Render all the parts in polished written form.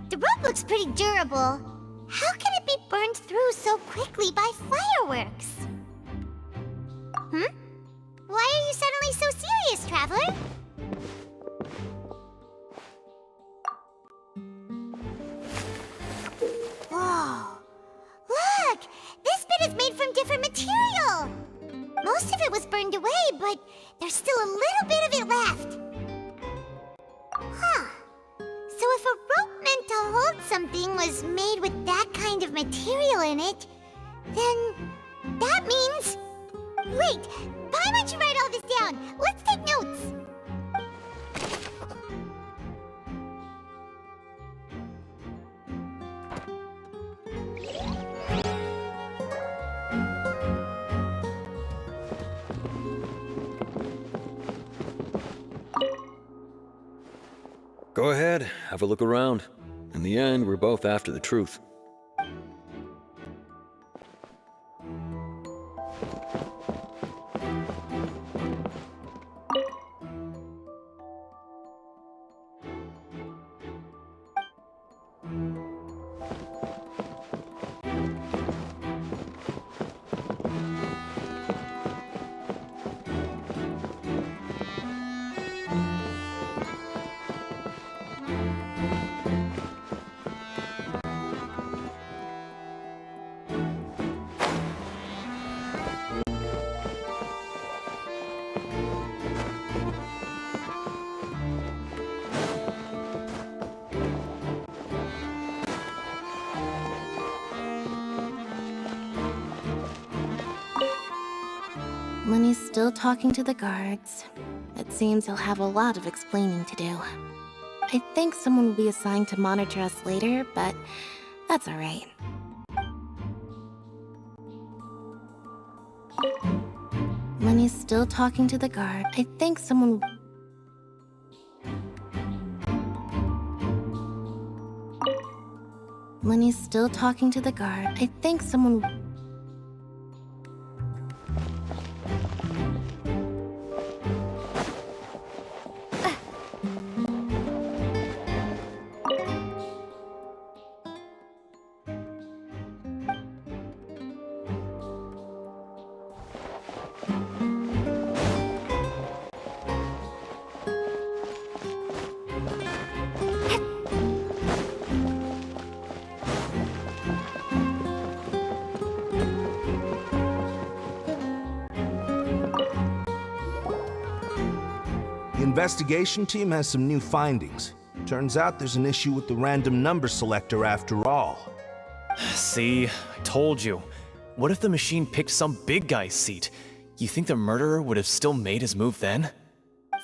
The rope looks pretty durable. How can it be burned through so quickly by fireworks? Why are you suddenly so serious, Traveler? Whoa! Look! This bit is made from different material! Most of it was burned away, but there's still a little bit of it left. Huh. So if a rope meant to hold something was made with that kind of material in it, then that means... Wait, why don't you write all this down? Let's take notes. Go ahead, have a look around. In the end, we're both after the truth. Lenny's still talking to the guards. It seems he'll have a lot of explaining to do. I think someone will be assigned to monitor us later, but that's alright. Lenny's still talking to the guard. I think someone... Lenny's still talking to the guard. I think someone... The investigation team has some new findings. Turns out there's an issue with the random number selector after all. See, I told you. What if the machine picked some big guy's seat? You think the murderer would have still made his move then?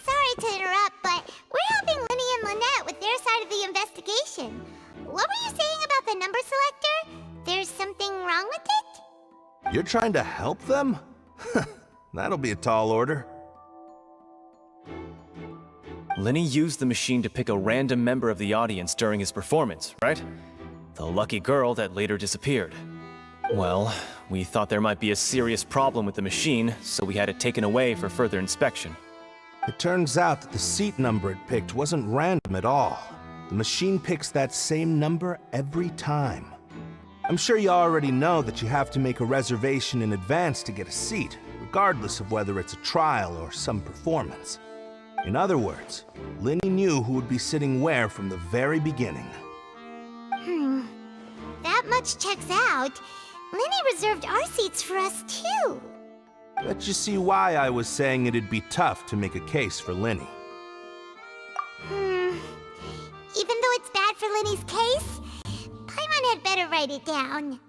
Sorry to interrupt, but we're helping Lenny and Lynette with their side of the investigation. What were you saying about the number selector? There's something wrong with it? You're trying to help them? That'll be a tall order. Lenny used the machine to pick a random member of the audience during his performance, right? The lucky girl that later disappeared. Well, we thought there might be a serious problem with the machine, so we had it taken away for further inspection. It turns out that the seat number it picked wasn't random at all. The machine picks that same number every time. I'm sure you already know that you have to make a reservation in advance to get a seat, regardless of whether it's a trial or some performance. In other words, Lenny knew who would be sitting where from the very beginning. That much checks out. Lenny reserved our seats for us, too. Let you see why I was saying it'd be tough to make a case for Lenny. Even though it's bad for Lenny's case, Paimon had better write it down.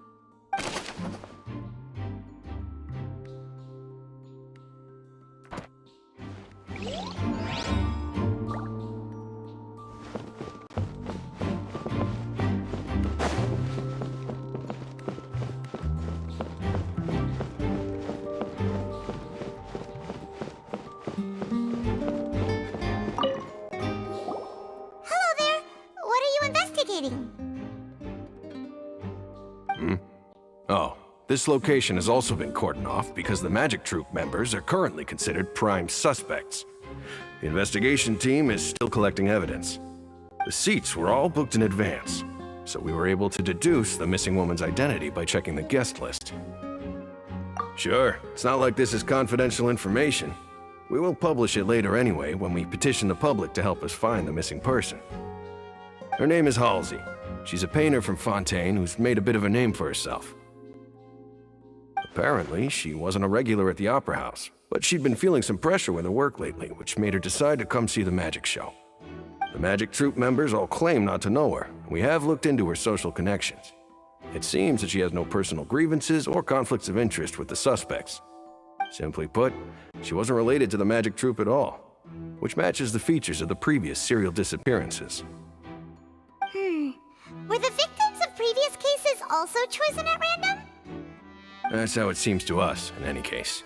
Oh, this location has also been cordoned off because the Magic Troupe members are currently considered prime suspects. The investigation team is still collecting evidence. The seats were all booked in advance, so we were able to deduce the missing woman's identity by checking the guest list. Sure, it's not like this is confidential information. We will publish it later anyway when we petition the public to help us find the missing person. Her name is Halsey. She's a painter from Fontaine who's made a bit of a name for herself. Apparently, she wasn't a regular at the Opera House, but she'd been feeling some pressure with her work lately, which made her decide to come see the magic show. The magic troupe members all claim not to know her, and we have looked into her social connections. It seems that she has no personal grievances or conflicts of interest with the suspects. Simply put, she wasn't related to the magic troupe at all, which matches the features of the previous serial disappearances. Were the victims of previous cases also chosen at random? That's how it seems to us, in any case.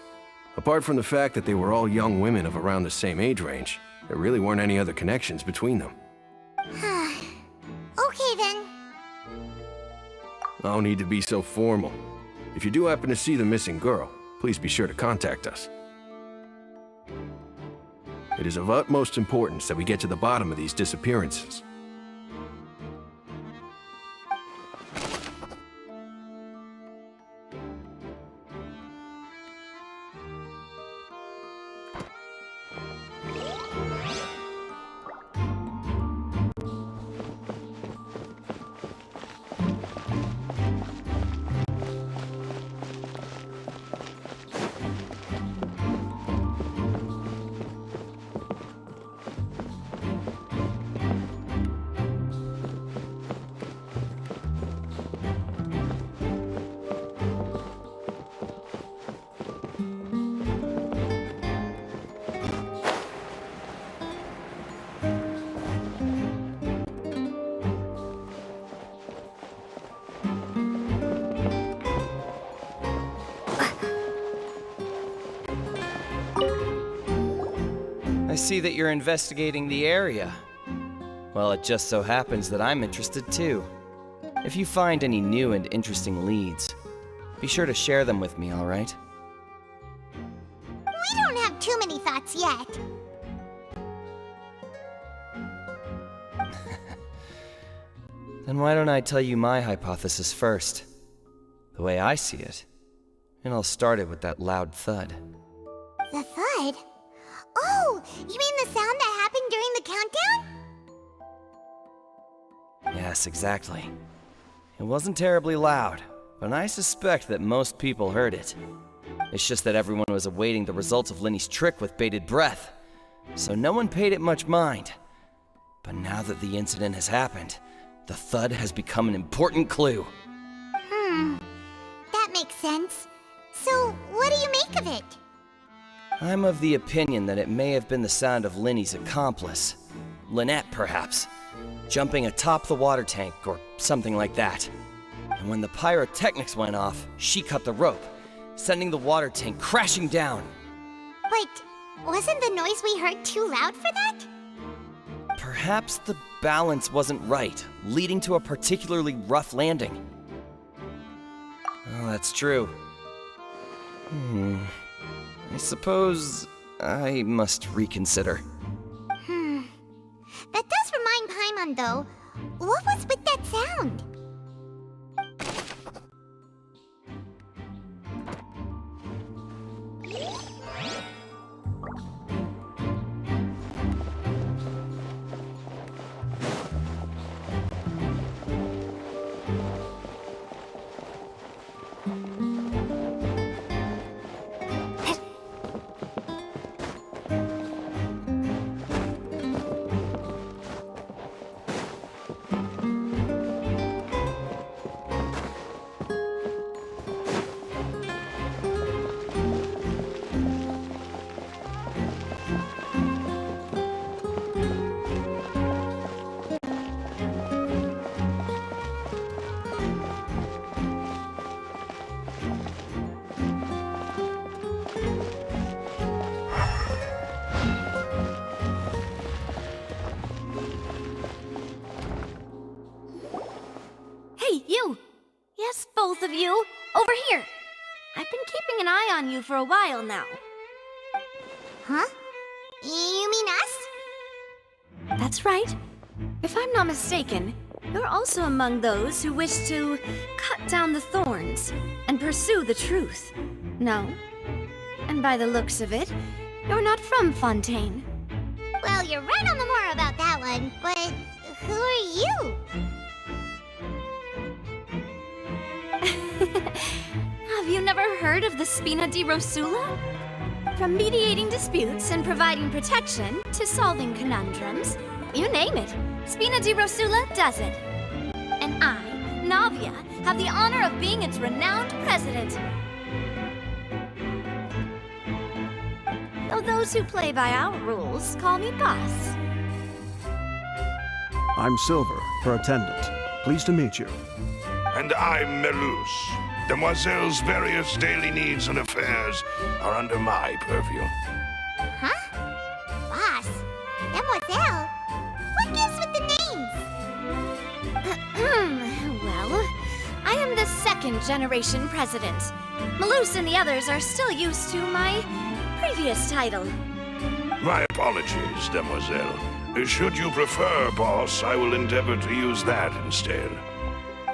Apart from the fact that they were all young women of around the same age range, there really weren't any other connections between them. Okay then. No need to be so formal. If you do happen to see the missing girl, please be sure to contact us. It is of utmost importance that we get to the bottom of these disappearances. I see that you're investigating the area. Well, it just so happens that I'm interested too. If you find any new and interesting leads, be sure to share them with me, alright? We don't have too many thoughts yet. Then why don't I tell you my hypothesis first? The way I see it. And I'll start it with that loud thud. The thud? Oh, you mean the sound that happened during the countdown? Yes, exactly. It wasn't terribly loud, but I suspect that most people heard it. It's just that everyone was awaiting the results of Lenny's trick with bated breath, so no one paid it much mind. But now that the incident has happened, the thud has become an important clue. That makes sense. So, what do you make of it? I'm of the opinion that it may have been the sound of Lenny's accomplice, Lynette perhaps, jumping atop the water tank or something like that. And when the pyrotechnics went off, she cut the rope, sending the water tank crashing down. But wasn't the noise we heard too loud for that? Perhaps the balance wasn't right, leading to a particularly rough landing. Oh, that's true. I suppose I must reconsider. That does remind Paimon, though. What was with that sound? Hey, you! Yes, both of you! Over here! I've been keeping an eye on you for a while now. Huh? You mean us? That's right. If I'm not mistaken, you're also among those who wish to cut down the thorns and pursue the truth. No? And by the looks of it, you're not from Fontaine. Well, you're right on the more about that one, but who are you? Have you never heard of the Spina di Rosula? From mediating disputes and providing protection to solving conundrums, you name it, Spina di Rosula does it. And I, Navia, have the honor of being its renowned president. Though those who play by our rules call me boss. I'm Silver, her attendant. Pleased to meet you. And I'm Melus. Demoiselle's various daily needs and affairs are under my purview. Huh? Boss? Demoiselle? What gives with the names? Well, I am the second generation president. Malus and the others are still used to my previous title. My apologies, Demoiselle. Should you prefer, boss, I will endeavor to use that instead.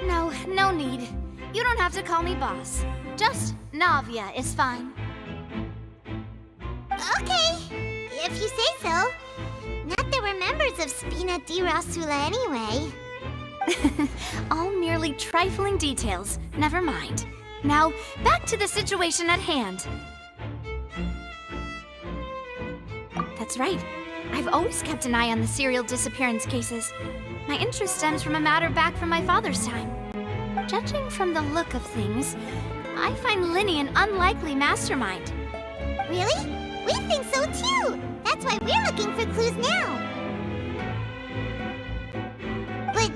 No, no need. You don't have to call me boss. Just Navia is fine. Okay, if you say so. Not that we're members of Spina di Rosula anyway. All merely trifling details. Never mind. Now, back to the situation at hand. That's right. I've always kept an eye on the serial disappearance cases. My interest stems from a matter back from my father's time. Judging from the look of things, I find Linny an unlikely mastermind. Really? We think so too! That's why we're looking for clues now. But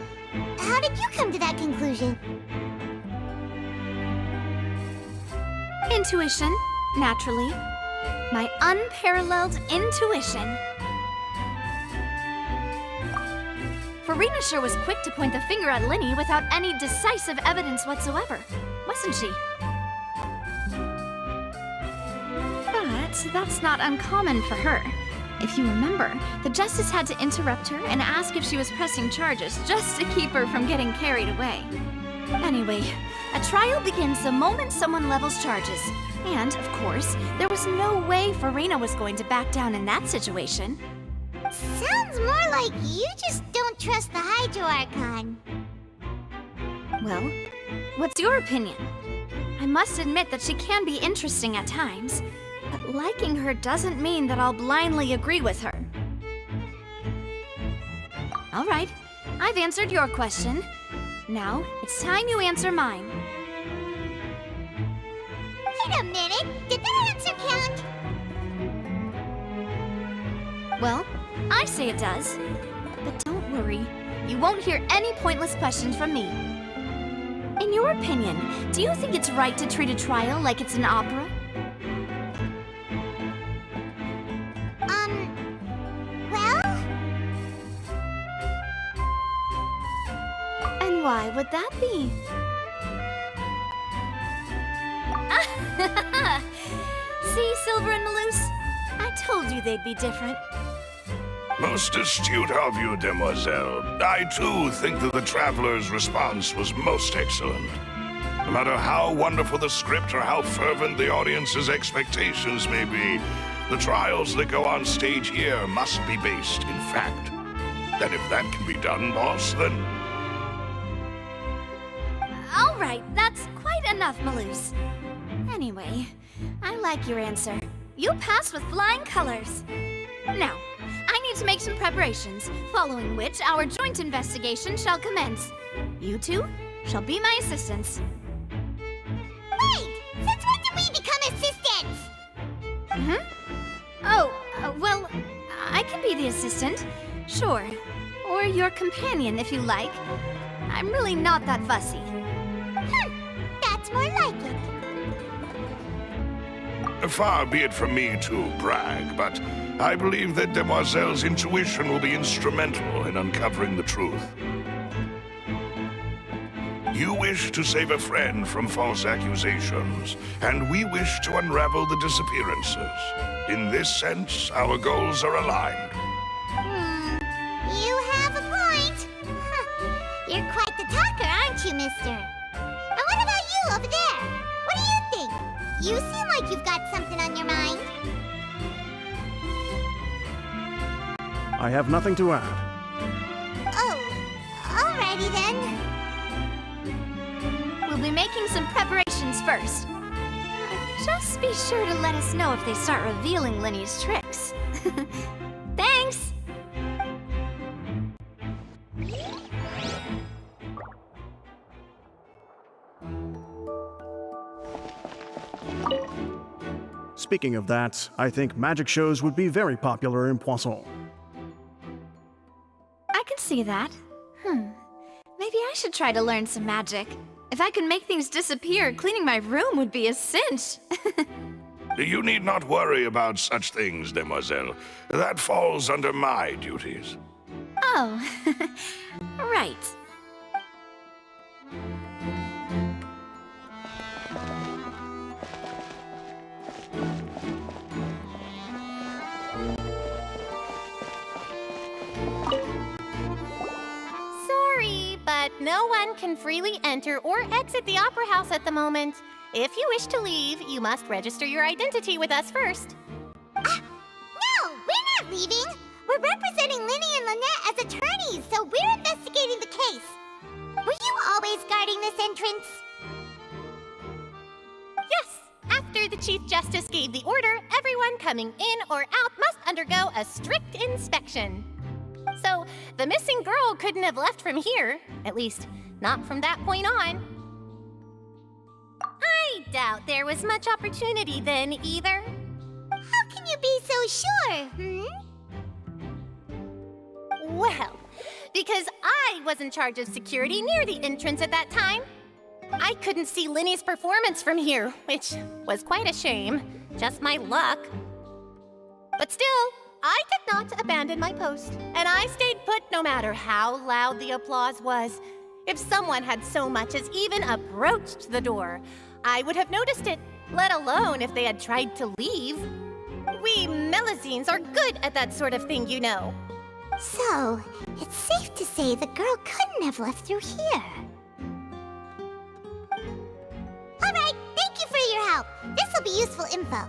how did you come to that conclusion? Intuition, naturally. My unparalleled intuition. Farina sure was quick to point the finger at Linny without any decisive evidence whatsoever, wasn't she? But that's not uncommon for her. If you remember, the Justice had to interrupt her and ask if she was pressing charges just to keep her from getting carried away. Anyway, a trial begins the moment someone levels charges. And, of course, there was no way Farina was going to back down in that situation. Sounds more like you just don't trust the Hydro Archon. Well, what's your opinion? I must admit that she can be interesting at times, but liking her doesn't mean that I'll blindly agree with her. All right, I've answered your question. Now, it's time you answer mine. Wait a minute, did that answer count? Well, I say it does. But don't worry, you won't hear any pointless questions from me. In your opinion, do you think it's right to treat a trial like it's an opera? Well? And why would that be? See, Silver and Malus? I told you they'd be different. Most astute of you, Demoiselle. I too think that the Traveler's response was most excellent. No matter how wonderful the script or how fervent the audience's expectations may be, the trials that go on stage here must be based in fact. And if that can be done, boss, then... All right, that's quite enough, Malus. Anyway, I like your answer. You passed with flying colors. Now, I need to make some preparations, following which our joint investigation shall commence. You two shall be my assistants. Wait! Since when did we become assistants? Oh, well, I can be the assistant, sure. Or your companion, if you like. I'm really not that fussy. That's more like it. Far be it from me to brag, but I believe that Demoiselle's intuition will be instrumental in uncovering the truth. You wish to save a friend from false accusations, and we wish to unravel the disappearances. In this sense, our goals are aligned. You have a point. mister. And what about you over there? What do you think? You seem like you've got something on your mind. I have nothing to add. Oh, alrighty then. We'll be making some preparations first. Just be sure to let us know if they start revealing Linny's tricks. Thanks! Speaking of that, I think magic shows would be very popular in Poisson. I can see that. Maybe I should try to learn some magic. If I can make things disappear, cleaning my room would be a cinch. You need not worry about such things, demoiselle. That falls under my duties. Oh, right. Sorry, but no one can freely enter or exit the Opera House at the moment. If you wish to leave, you must register your identity with us first. No, we're not leaving. We're representing Linny and Lynette as attorneys, so we're investigating the case. Were you always guarding this entrance? Yes, after the Chief Justice gave the order, everyone coming in or out must undergo a strict inspection. So, the missing girl couldn't have left from here, at least not from that point on. I doubt there was much opportunity then either. How can you be so sure, Well, because I was in charge of security near the entrance at that time. I couldn't see Linny's performance from here, which was quite a shame. Just my luck. But still, I did not abandon my post, and I stayed put no matter how loud the applause was. If someone had so much as even approached the door, I would have noticed it, let alone if they had tried to leave. We Melusines are good at that sort of thing, you know. So, it's safe to say the girl couldn't have left through here. Alright, thank you for your help. This will be useful info.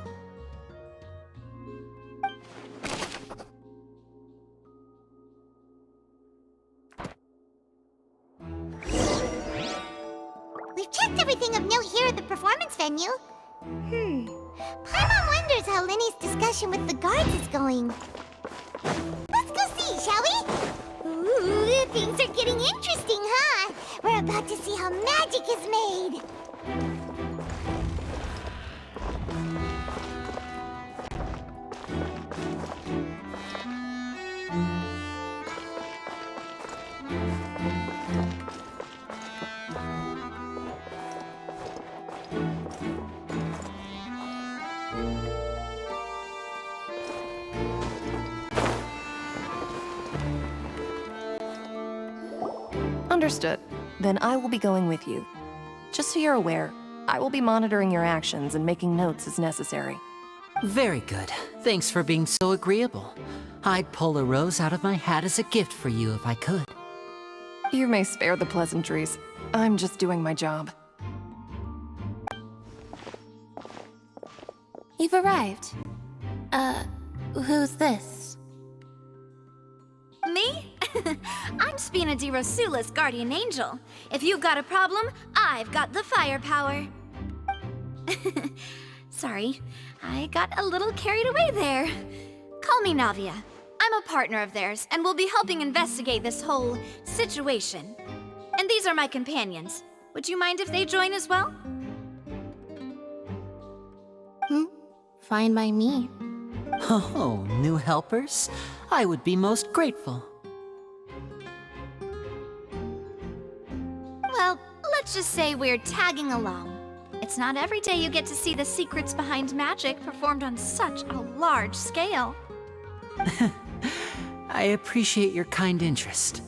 We've checked everything of note here at the performance venue. Paimon wonders how Linny's discussion with the guards is going. Let's go see, shall we? Ooh, things are getting interesting, huh? We're about to see how magic is made. Understood. Then I will be going with you. Just so you're aware, I will be monitoring your actions and making notes as necessary. Very good. Thanks for being so agreeable. I'd pull a rose out of my hat as a gift for you if I could. You may spare the pleasantries. I'm just doing my job. You've arrived. Who's this? Me? I'm Spina di Rosula's guardian angel. If you've got a problem, I've got the firepower. Sorry, I got a little carried away there. Call me Navia. I'm a partner of theirs, and we'll be helping investigate this whole situation. And these are my companions. Would you mind if they join as well? Fine by me. Oh, new helpers? I would be most grateful. Well, let's just say we're tagging along. It's not every day you get to see the secrets behind magic performed on such a large scale. I appreciate your kind interest.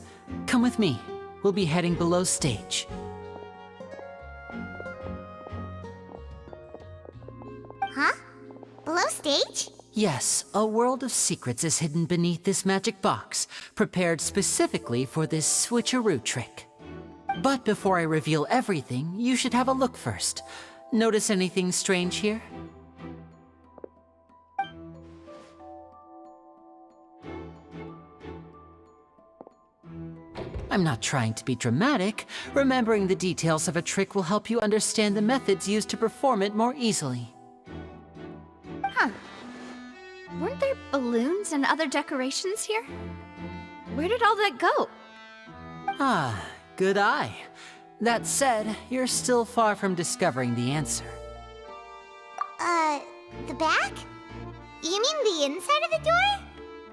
Come with me. We'll be heading below stage. Huh? Below stage? Yes, a world of secrets is hidden beneath this magic box, prepared specifically for this switcheroo trick. But before I reveal everything, you should have a look first. Notice anything strange here? I'm not trying to be dramatic. Remembering the details of a trick will help you understand the methods used to perform it more easily. Huh. Weren't there balloons and other decorations here? Where did all that go? Ah, good eye. That said, you're still far from discovering the answer. The back? You mean the inside of the door?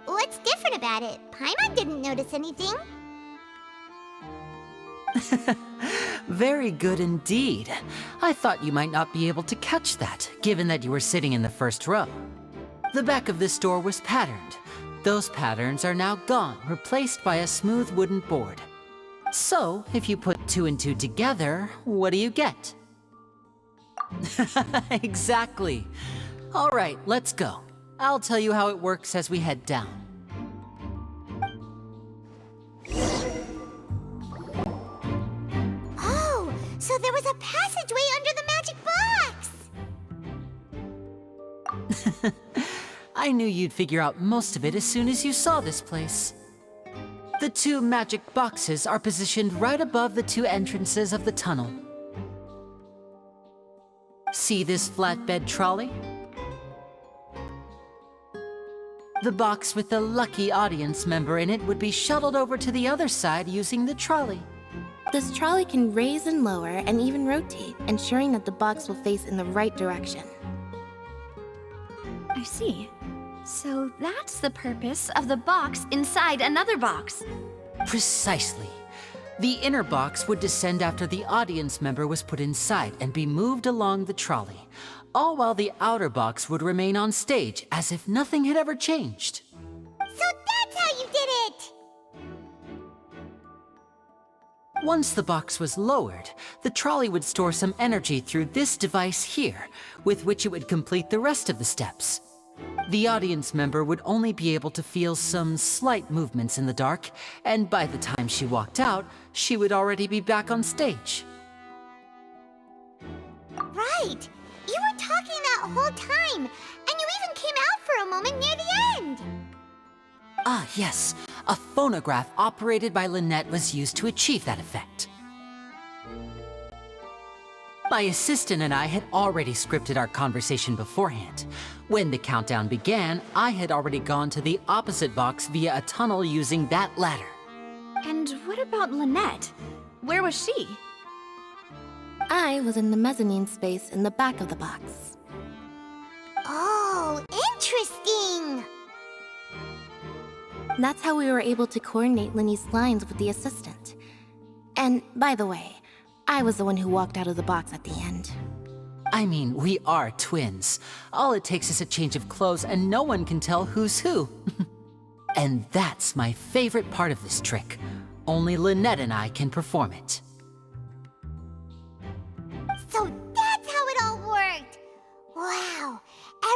What's different about it? Paimon didn't notice anything. Very good indeed. I thought you might not be able to catch that, given that you were sitting in the first row. The back of this door was patterned. Those patterns are now gone, replaced by a smooth wooden board. So, if you put 2 and 2 together, what do you get? Exactly. All right, let's go. I'll tell you how it works as we head down. Oh, so there was a passageway under the magic box! I knew you'd figure out most of it as soon as you saw this place. The 2 magic boxes are positioned right above the 2 entrances of the tunnel. See this flatbed trolley? The box with the lucky audience member in it would be shuttled over to the other side using the trolley. This trolley can raise and lower and even rotate, ensuring that the box will face in the right direction. I see. So that's the purpose of the box inside another box. Precisely. The inner box would descend after the audience member was put inside and be moved along the trolley, all while the outer box would remain on stage as if nothing had ever changed. So that's how you did it! Once the box was lowered, the trolley would store some energy through this device here, with which it would complete the rest of the steps. The audience member would only be able to feel some slight movements in the dark, and by the time she walked out, she would already be back on stage. Right! You were talking that whole time, and you even came out for a moment near the end! Ah, yes. A phonograph operated by Lynette was used to achieve that effect. My assistant and I had already scripted our conversation beforehand. When the countdown began, I had already gone to the opposite box via a tunnel using that ladder. And what about Lynette? Where was she? I was in the mezzanine space in the back of the box. Oh, interesting! That's how we were able to coordinate Linny's lines with the assistant. And, by the way, I was the one who walked out of the box at the end. I mean, we are twins. All it takes is a change of clothes and no one can tell who's who. And that's my favorite part of this trick. Only Lynette and I can perform it. So that's how it all worked! Wow,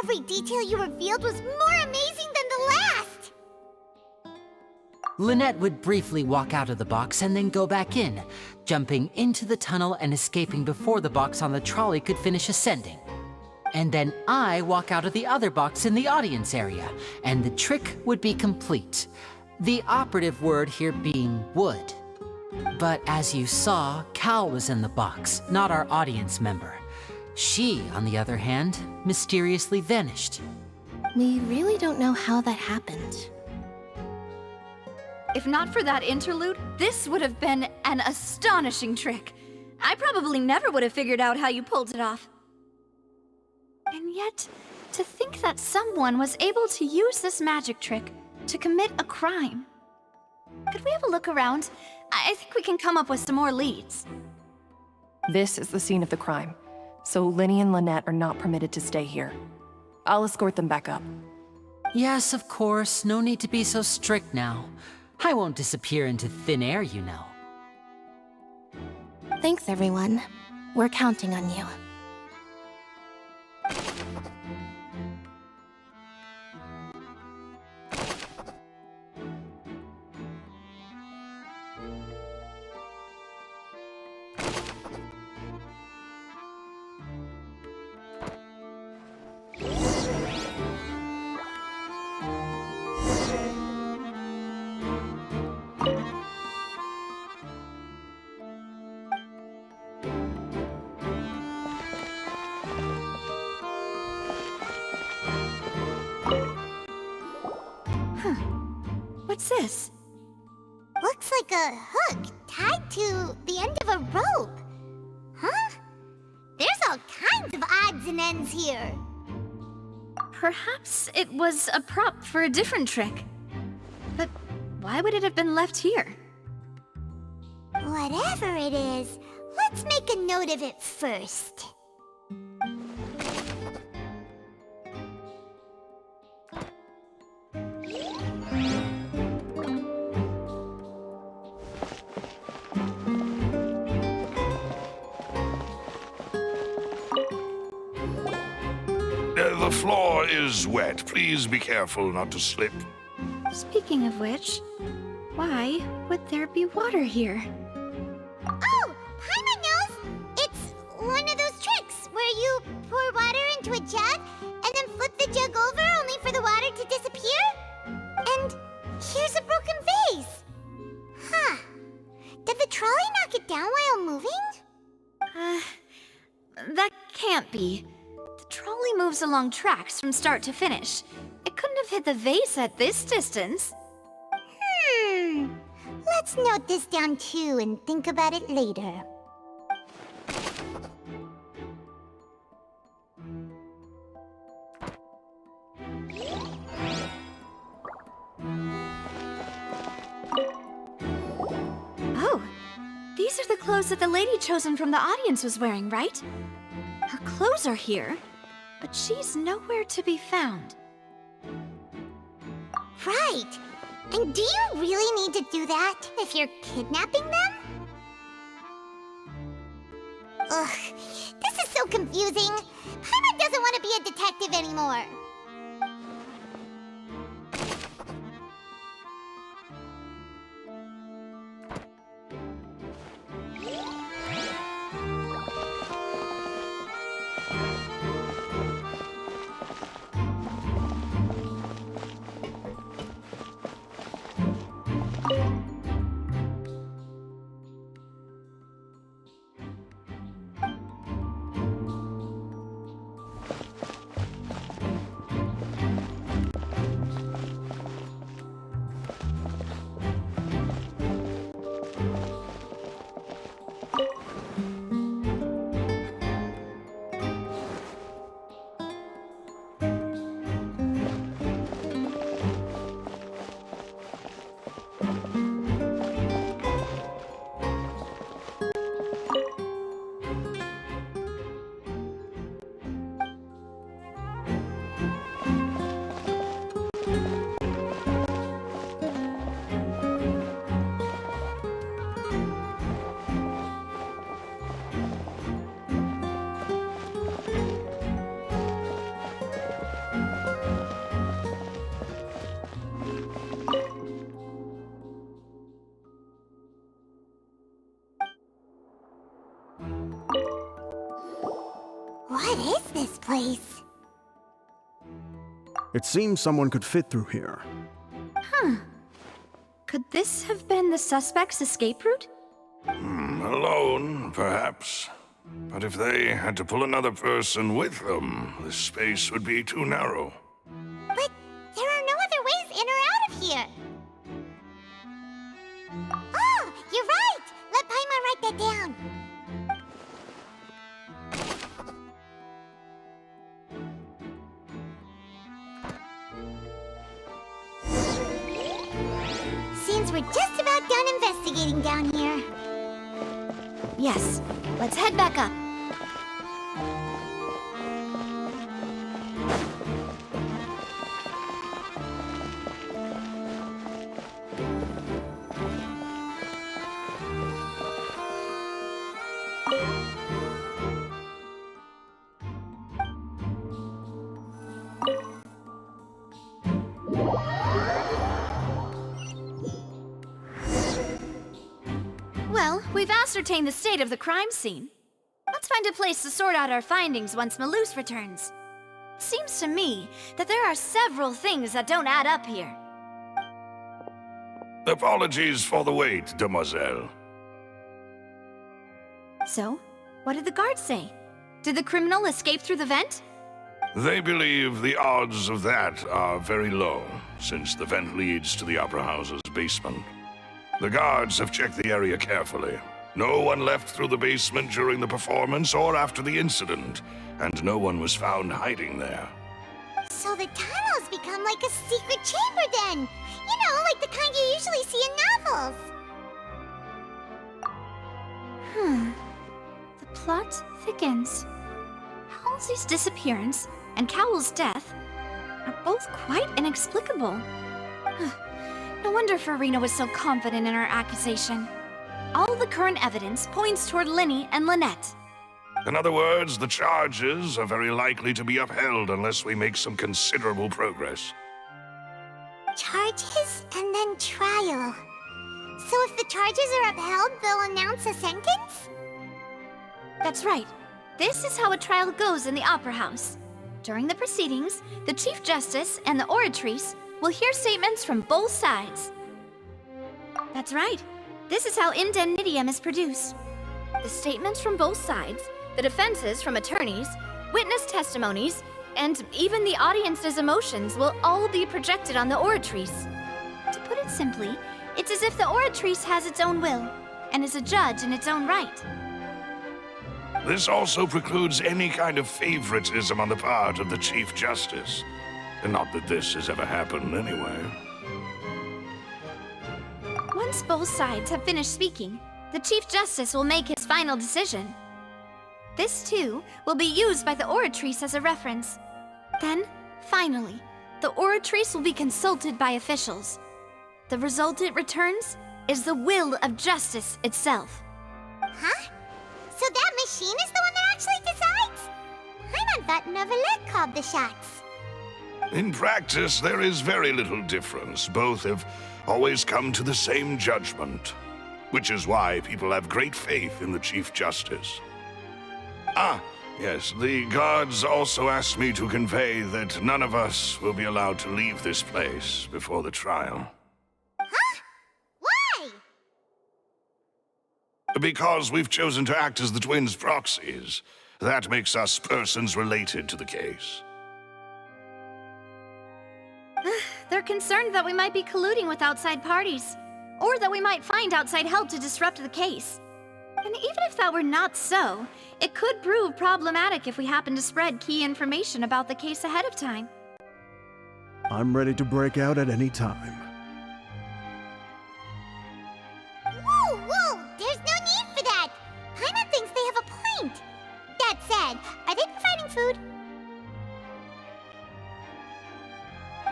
every detail you revealed was more amazing than the last! Lynette would briefly walk out of the box and then go back in, jumping into the tunnel and escaping before the box on the trolley could finish ascending. And then I walk out of the other box in the audience area, and the trick would be complete. The operative word here being would. But as you saw, Cal was in the box, not our audience member. She, on the other hand, mysteriously vanished. We really don't know how that happened. If not for that interlude, this would have been an astonishing trick. I probably never would have figured out how you pulled it off. And yet, to think that someone was able to use this magic trick to commit a crime. Could we have a look around? I think we can come up with some more leads. This is the scene of the crime, so Linny and Lynette are not permitted to stay here. I'll escort them back up. Yes, of course. No need to be so strict now. I won't disappear into thin air, you know. Thanks, everyone. We're counting on you. What's this? Looks like a hook tied to the end of a rope. Huh? There's all kinds of odds and ends here. Perhaps it was a prop for a different trick. But why would it have been left here? Whatever it is, let's make a note of it first. The floor is wet. Please be careful not to slip. Speaking of which, why would there be water here? Oh, Paimon knows! It's one of those tricks where you pour water into a jug and then flip the jug over only for the water to disappear? And here's a broken vase. Huh. Did the trolley knock it down while moving? That can't be. The trolley moves along tracks from start to finish. It couldn't have hit the vase at this distance. Let's note this down too and think about it later. Oh, these are the clothes that the lady chosen from the audience was wearing, right? Her clothes are here, but she's nowhere to be found. Right. And do you really need to do that if you're kidnapping them? Ugh, this is so confusing. Paimon doesn't want to be a detective anymore. What is this place? It seems someone could fit through here. Huh. Could this have been the suspect's escape route? Alone, perhaps. But if they had to pull another person with them, this space would be too narrow. But there are no other ways in or out of here. Oh, you're right! Let Paimon write that down. Seems we're just about done investigating down here. Yes, let's head back up. Well, we've ascertained the state of the crime scene. Let's find a place to sort out our findings once Malus returns. Seems to me that there are several things that don't add up here. Apologies for the wait, demoiselle. So, what did the guards say? Did the criminal escape through the vent? They believe the odds of that are very low, since the vent leads to the Opera House's basement. The guards have checked the area carefully. No one left through the basement during the performance or after the incident, and no one was found hiding there. So the tunnels become like a secret chamber then! You know, like the kind you usually see in novels! The plot thickens. Halsey's disappearance and Cowell's death are both quite inexplicable. No wonder Farina was so confident in her accusation. All the current evidence points toward Linny and Lynette. In other words, the charges are very likely to be upheld unless we make some considerable progress. Charges and then trial. So if the charges are upheld, they'll announce a sentence? That's right. This is how a trial goes in the Opera House. During the proceedings, the Chief Justice and the oratrice will hear statements from both sides. That's right. This is how indemnitium is produced. The statements from both sides, the defenses from attorneys, witness testimonies, and even the audience's emotions will all be projected on the oratrice. To put it simply, it's as if the oratrice has its own will, and is a judge in its own right. This also precludes any kind of favoritism on the part of the Chief Justice. And not that this has ever happened anyway. Once both sides have finished speaking, the Chief Justice will make his final decision. This, too, will be used by the oratrice as a reference. Then, finally, the oratrice will be consulted by officials. The result it returns is the will of justice itself. Huh? So that machine is the one that actually decides? Paimon thought Neverlet called the shots. In practice, there is very little difference. Both have always come to the same judgment, which is why people have great faith in the Chief Justice. Ah, yes, the guards also asked me to convey that none of us will be allowed to leave this place before the trial. Huh? Why? Because we've chosen to act as the twins' proxies. That makes us persons related to the case. They're concerned that we might be colluding with outside parties, or that we might find outside help to disrupt the case. And even if that were not so, it could prove problematic if we happen to spread key information about the case ahead of time. I'm ready to break out at any time. Whoa, whoa! There's no need for that! Paimon thinks they have a point! That said, are they providing food?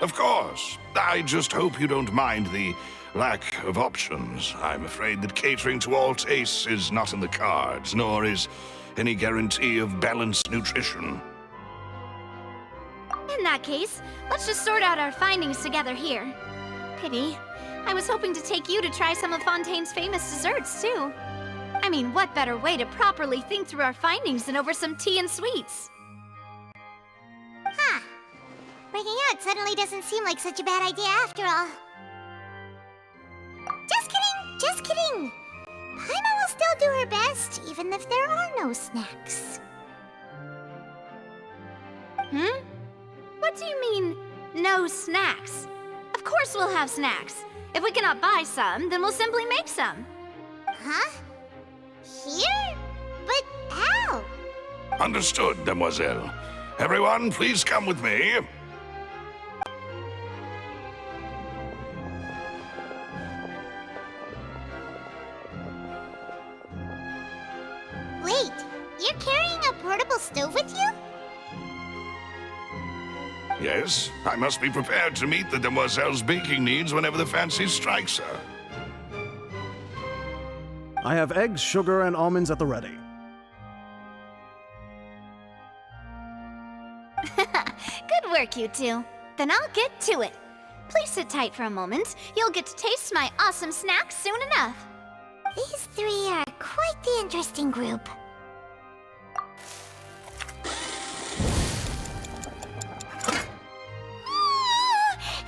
Of course. I just hope you don't mind the lack of options. I'm afraid that catering to all tastes is not in the cards, nor is any guarantee of balanced nutrition. In that case, let's just sort out our findings together here. Pity. I was hoping to take you to try some of Fontaine's famous desserts, too. I mean, what better way to properly think through our findings than over some tea and sweets? Huh. Breaking out suddenly doesn't seem like such a bad idea after all. Just kidding! Just kidding! Paimon will still do her best, even if there are no snacks. What do you mean, no snacks? Of course we'll have snacks. If we cannot buy some, then we'll simply make some. Huh? Here? But how? Understood, Demoiselle. Everyone, please come with me. Wait, you're carrying a portable stove with you? Yes, I must be prepared to meet the Demoiselle's baking needs whenever the fancy strikes her. I have eggs, sugar, and almonds at the ready. Good work, you two. Then I'll get to it. Please sit tight for a moment. You'll get to taste my awesome snacks soon enough. These three are quite the interesting group.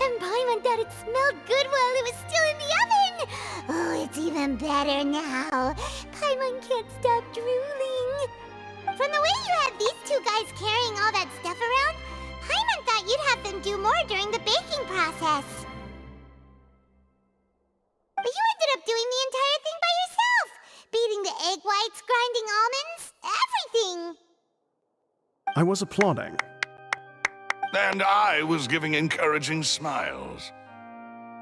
And Paimon thought it smelled good while it was still in the oven! Oh, it's even better now. Paimon can't stop drooling. From the way you had these two guys carrying all that stuff around, Paimon thought you'd have them do more during the baking process. But you ended up doing the entire thing by yourself! Beating the egg whites, grinding almonds, everything! I was applauding. And I was giving encouraging smiles.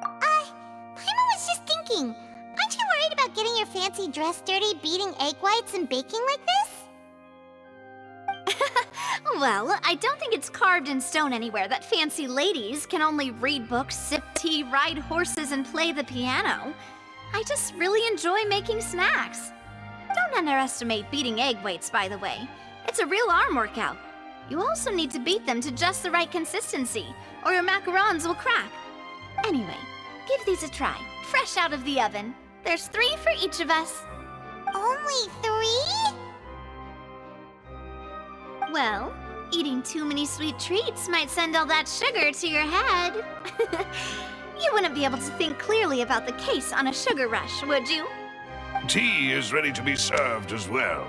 Paimon was just thinking, aren't you worried about getting your fancy dress dirty beating egg whites and baking like this? Well, I don't think it's carved in stone anywhere that fancy ladies can only read books, sip tea, ride horses, and play the piano. I just really enjoy making snacks. Don't underestimate beating egg whites, by the way. It's a real arm workout. You also need to beat them to just the right consistency, or your macarons will crack. Anyway, give these a try, fresh out of the oven. There's 3 for each of us. Only 3? Well, eating too many sweet treats might send all that sugar to your head. You wouldn't be able to think clearly about the case on a sugar rush, would you? Tea is ready to be served as well.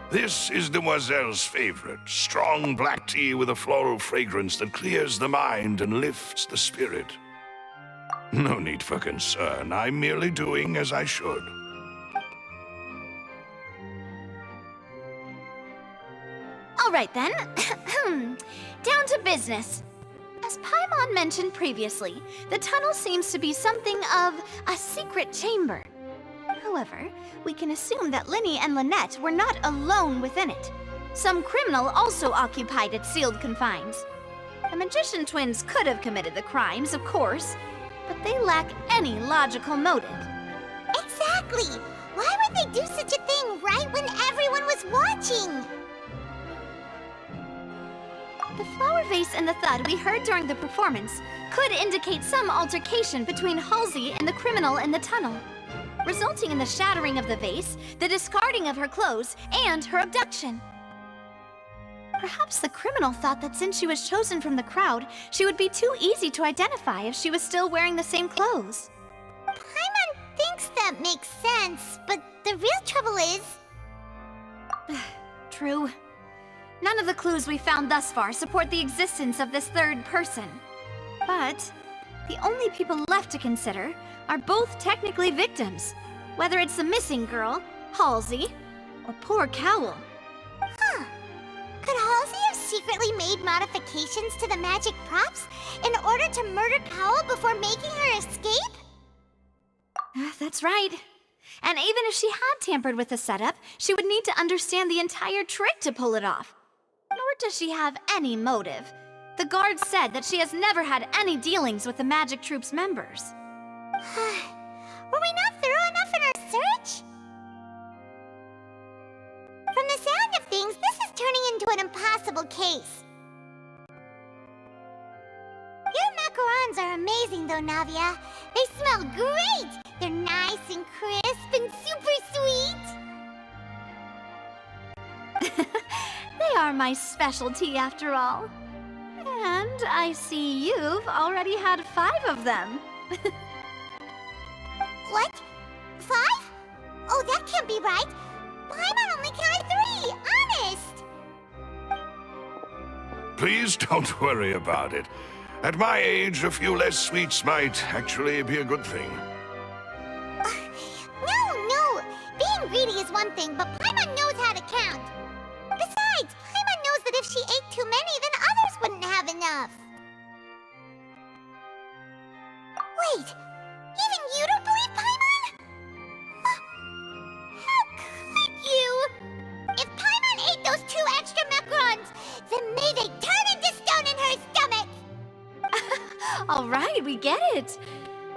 This is Demoiselle's favorite, strong black tea with a floral fragrance that clears the mind and lifts the spirit. No need for concern, I'm merely doing as I should. All right then, down to business. As Paimon mentioned previously, the tunnel seems to be something of a secret chamber. However, we can assume that Linny and Lynette were not alone within it. Some criminal also occupied its sealed confines. The magician twins could have committed the crimes, of course, but they lack any logical motive. Exactly! Why would they do such a thing right when everyone was watching? The flower vase and the thud we heard during the performance could indicate some altercation between Halsey and the criminal in the tunnel, resulting in the shattering of the vase, the discarding of her clothes, and her abduction. Perhaps the criminal thought that since she was chosen from the crowd, she would be too easy to identify if she was still wearing the same clothes. Paimon thinks that makes sense, but the real trouble is... True. None of the clues we found thus far support the existence of this third person. But the only people left to consider are both technically victims, whether it's the missing girl, Halsey, or poor Cowell. Huh. Could Halsey have secretly made modifications to the magic props in order to murder Cowell before making her escape? That's right. And even if she had tampered with the setup, she would need to understand the entire trick to pull it off. Nor does she have any motive. The guards said that she has never had any dealings with the Magic Troop's members. Were we not thorough enough in our search? From the sound of things, this is turning into an impossible case. Your macarons are amazing though, Navia. They smell great! They're nice and crisp and super sweet! They are my specialty after all. And I see you've already had 5 of them. What? 5? Oh, that can't be right. Paimon only counted 3, honest! Please don't worry about it. At my age, a few less sweets might actually be a good thing. No! Being greedy is one thing, but Paimon knows how to count. Besides, Paimon knows that if she ate too many, then others wouldn't have enough. Wait, even you don't believe Paimon? How could you? If Paimon ate those 2 extra macarons, then may they turn into stone in her stomach! All right, we get it.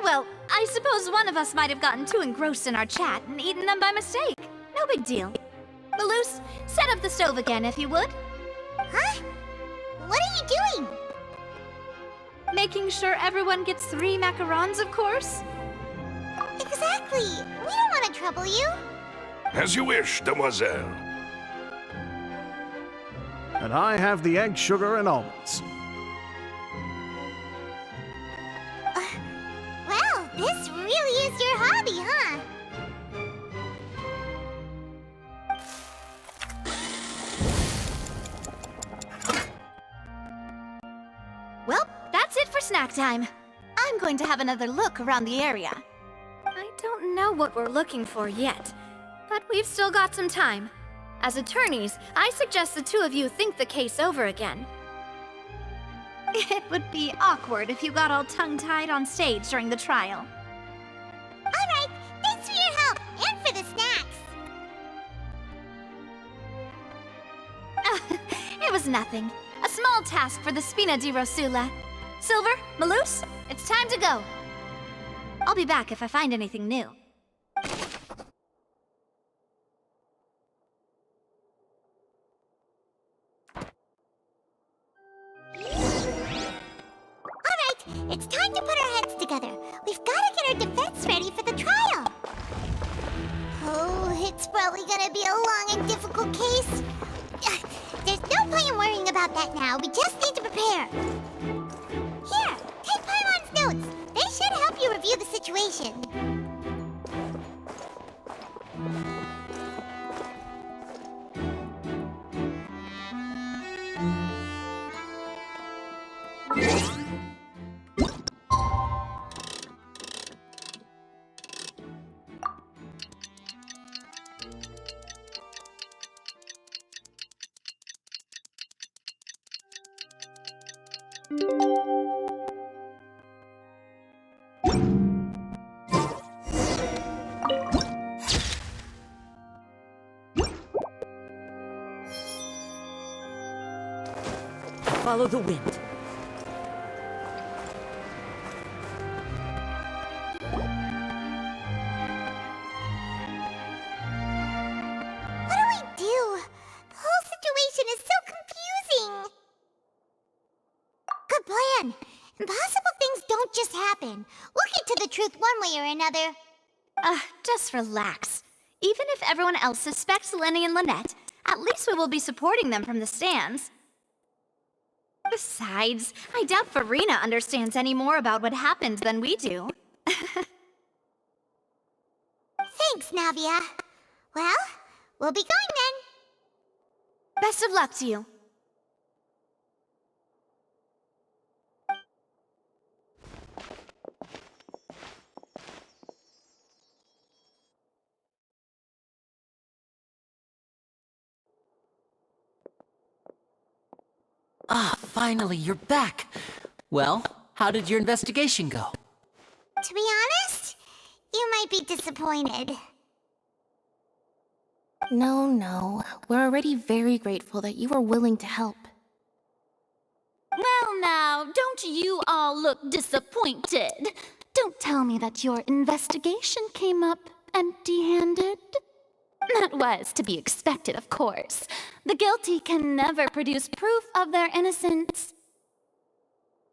Well, I suppose one of us might have gotten too engrossed in our chat and eaten them by mistake. No big deal. Malus, set up the stove again if you would. Huh? What are you doing? Making sure everyone gets 3 macarons, of course. Exactly. We don't want to trouble you. As you wish, Demoiselle. And I have the egg, sugar, and almonds. Well, this really is your hobby, huh? snack time. I'm going to have another look around the area. I don't know what we're looking for yet, but we've still got some time. As attorneys, I suggest the two of you think the case over again. It would be awkward if you got all tongue-tied on stage during the trial. Alright, thanks for your help, and for the snacks. It was nothing. A small task for the Spina di Rosula. Silver, Maloose, it's time to go. I'll be back if I find anything new. It's time to put our heads together. We've got to get our defense ready for the trial. Oh, it's probably gonna be a long and difficult case. There's no point in worrying about that now. We just need to prepare. Here, take Pyron's notes. They should help you review the situation. Follow the wind. What do we do? The whole situation is so confusing. Good plan. Impossible things don't just happen. We'll get to the truth one way or another. Just relax. Even if everyone else suspects Lenny and Lynette, at least we will be supporting them from the stands. Besides, I doubt Farina understands any more about what happened than we do. Thanks, Navia. Well, we'll be going then. Best of luck to you. Ah, finally, you're back. Well, how did your investigation go? To be honest, you might be disappointed. No. We're already very grateful that you were willing to help. Well now, don't you all look disappointed? Don't tell me that your investigation came up empty-handed. That was to be expected, of course. The guilty can never produce proof of their innocence.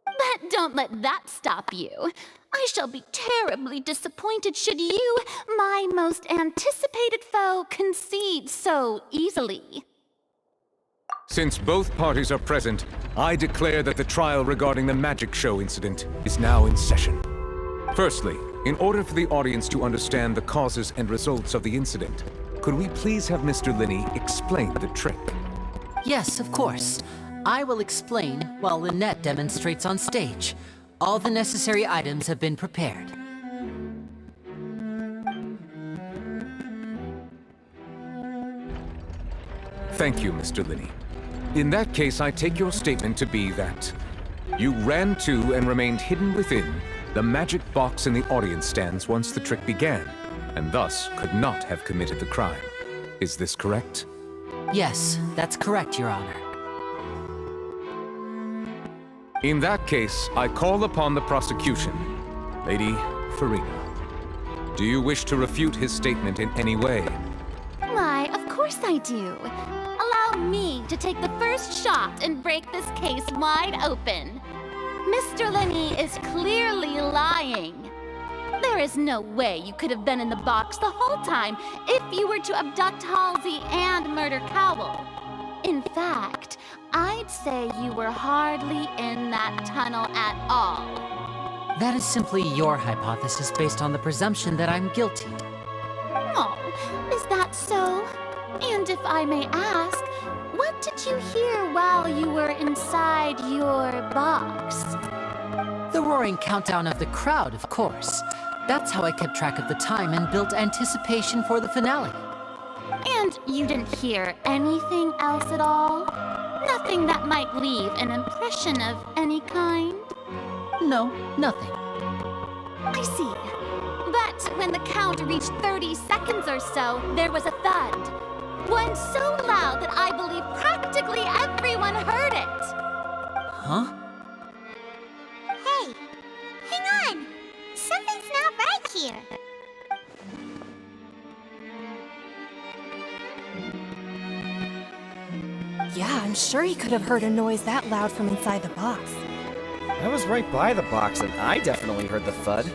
But don't let that stop you. I shall be terribly disappointed should you, my most anticipated foe, concede so easily. Since both parties are present, I declare that the trial regarding the magic show incident is now in session. Firstly, in order for the audience to understand the causes and results of the incident, could we please have Mr. Linney explain the trick? Yes, of course. I will explain while Lynette demonstrates on stage. All the necessary items have been prepared. Thank you, Mr. Linney. In that case, I take your statement to be that you ran to and remained hidden within the magic box in the audience stands once the trick began, and thus could not have committed the crime. Is this correct? Yes, that's correct, Your Honor. In that case, I call upon the prosecution. Lady Farina, do you wish to refute his statement in any way? Why, of course I do. Allow me to take the first shot and break this case wide open. Mr. Linney is clearly lying. There is no way you could have been in the box the whole time if you were to abduct Halsey and murder Cowell. In fact, I'd say you were hardly in that tunnel at all. That is simply your hypothesis based on the presumption that I'm guilty. Oh, is that so? And if I may ask, what did you hear while you were inside your box? roaring countdown of the crowd, of course. That's how I kept track of the time and built anticipation for the finale. And you didn't hear anything else at all? Nothing that might leave an impression of any kind? No, nothing. I see. But when the count reached 30 seconds or so, there was a thud. One so loud that I believe practically everyone heard it. Huh? Hey, hang on! Something's not right here. Yeah, I'm sure he could have heard a noise that loud from inside the box. I was right by the box and I definitely heard the thud.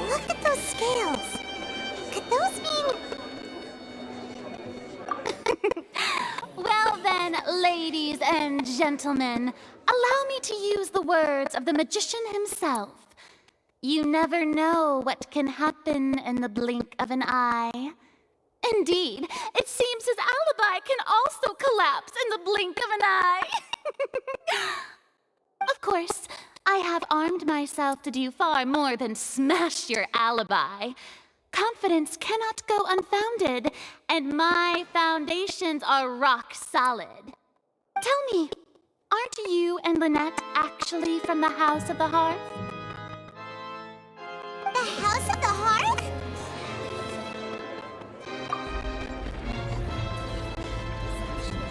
Look at those scales. Could those mean... Well then, ladies and gentlemen, allow me to use the words of the magician himself. You never know what can happen in the blink of an eye. Indeed, it seems his alibi can also collapse in the blink of an eye. Of course, I have armed myself to do far more than smash your alibi. Confidence cannot go unfounded, and my foundations are rock solid. Tell me, aren't you and Lynette actually from the House of the Hearth? The House of the Hearth?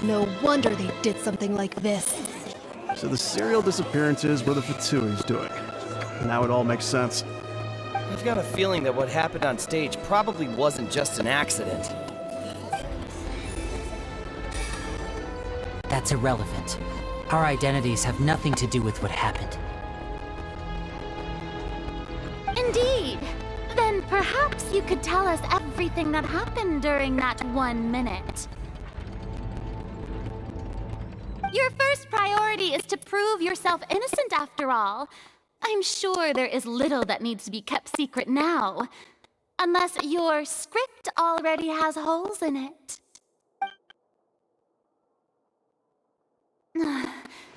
No wonder they did something like this. So the serial disappearances were the Fatui's doing. Now it all makes sense. I've got a feeling that what happened on stage probably wasn't just an accident. That's irrelevant. Our identities have nothing to do with what happened. Indeed. Then perhaps you could tell us everything that happened during that 1 minute. Your first priority is to prove yourself innocent after all. I'm sure there is little that needs to be kept secret now. Unless your script already has holes in it.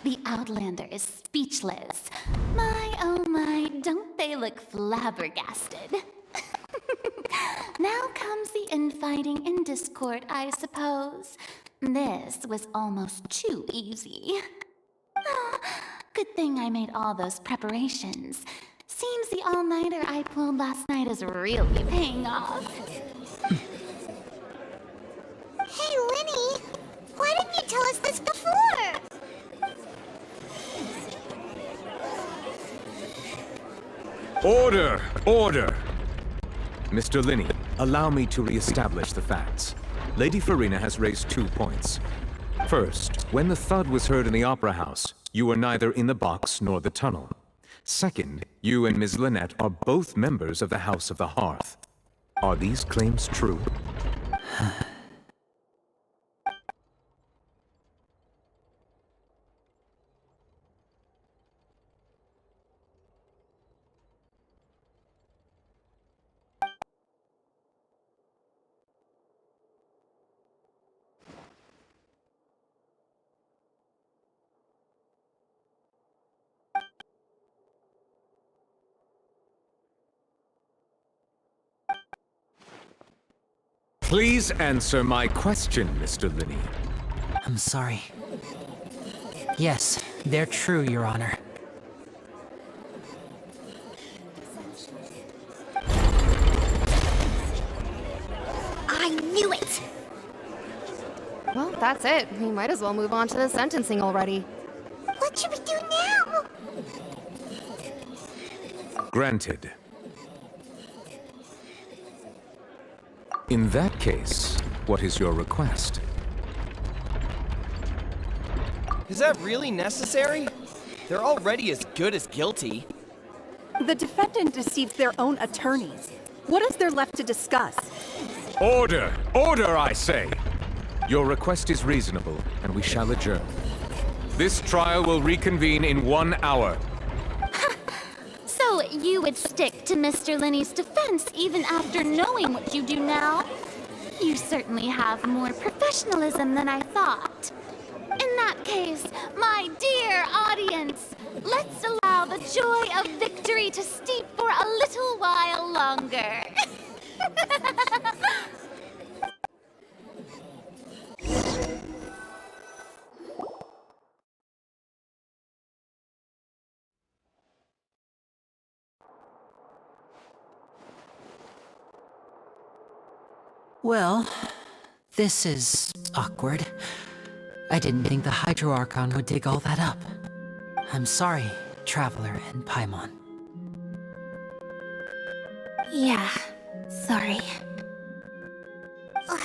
The Outlander is speechless. My, oh my, don't they look flabbergasted? Now comes the infighting and discord, I suppose. This was almost too easy. Good thing I made all those preparations. Seems the all-nighter I pulled last night is really paying off. Hey, Linny! Why didn't you tell us this before? Order! Order! Mr. Linney, allow me to re-establish the facts. Lady Farina has raised 2 points. First, when the thud was heard in the Opera House, you were neither in the box nor the tunnel. Second, you and Ms. Lynette are both members of the House of the Hearth. Are these claims true? Please answer my question, Mr. Linney. I'm sorry. Yes, they're true, Your Honor. I knew it! Well, that's it. We might as well move on to the sentencing already. What should we do now? Granted. In that case, what is your request? Is that really necessary? They're already as good as guilty. The defendant deceived their own attorneys. What is there left to discuss? Order! Order, I say! Your request is reasonable, and we shall adjourn. This trial will reconvene in 1 hour. So you would stick to Mr. Linney's defense even after knowing what you do now? You certainly have more professionalism than I thought. In that case, my dear audience, let's allow the joy of victory to steep for a little while longer. Well, this is awkward. I didn't think the Hydro Archon would dig all that up. I'm sorry, Traveler and Paimon. Yeah, sorry. Ugh.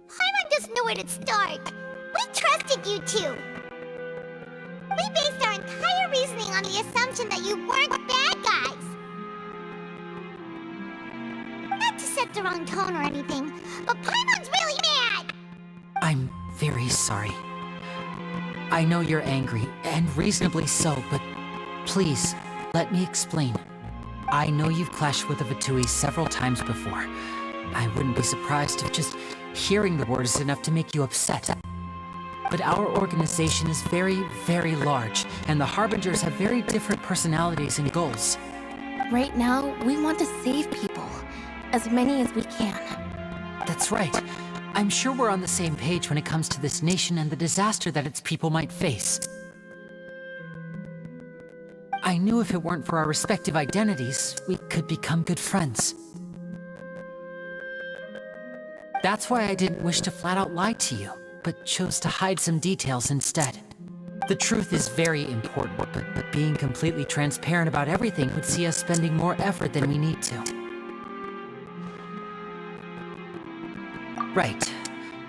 Paimon doesn't know where to start. We trusted you two. We based our entire reasoning on the assumption that you weren't bad guys. Not to set the wrong tone or anything, but Paimon's really mad! I'm very sorry. I know you're angry, and reasonably so, but please, let me explain. I know you've clashed with the Fatui several times before. I wouldn't be surprised if just hearing the word is enough to make you upset. But our organization is very, very large, and the Harbingers have very different personalities and goals. Right now, we want to save people. As many as we can. That's right. I'm sure we're on the same page when it comes to this nation and the disaster that its people might face. I knew if it weren't for our respective identities, we could become good friends. That's why I didn't wish to flat out lie to you, but chose to hide some details instead. The truth is very important, but being completely transparent about everything would see us spending more effort than we need to. Right.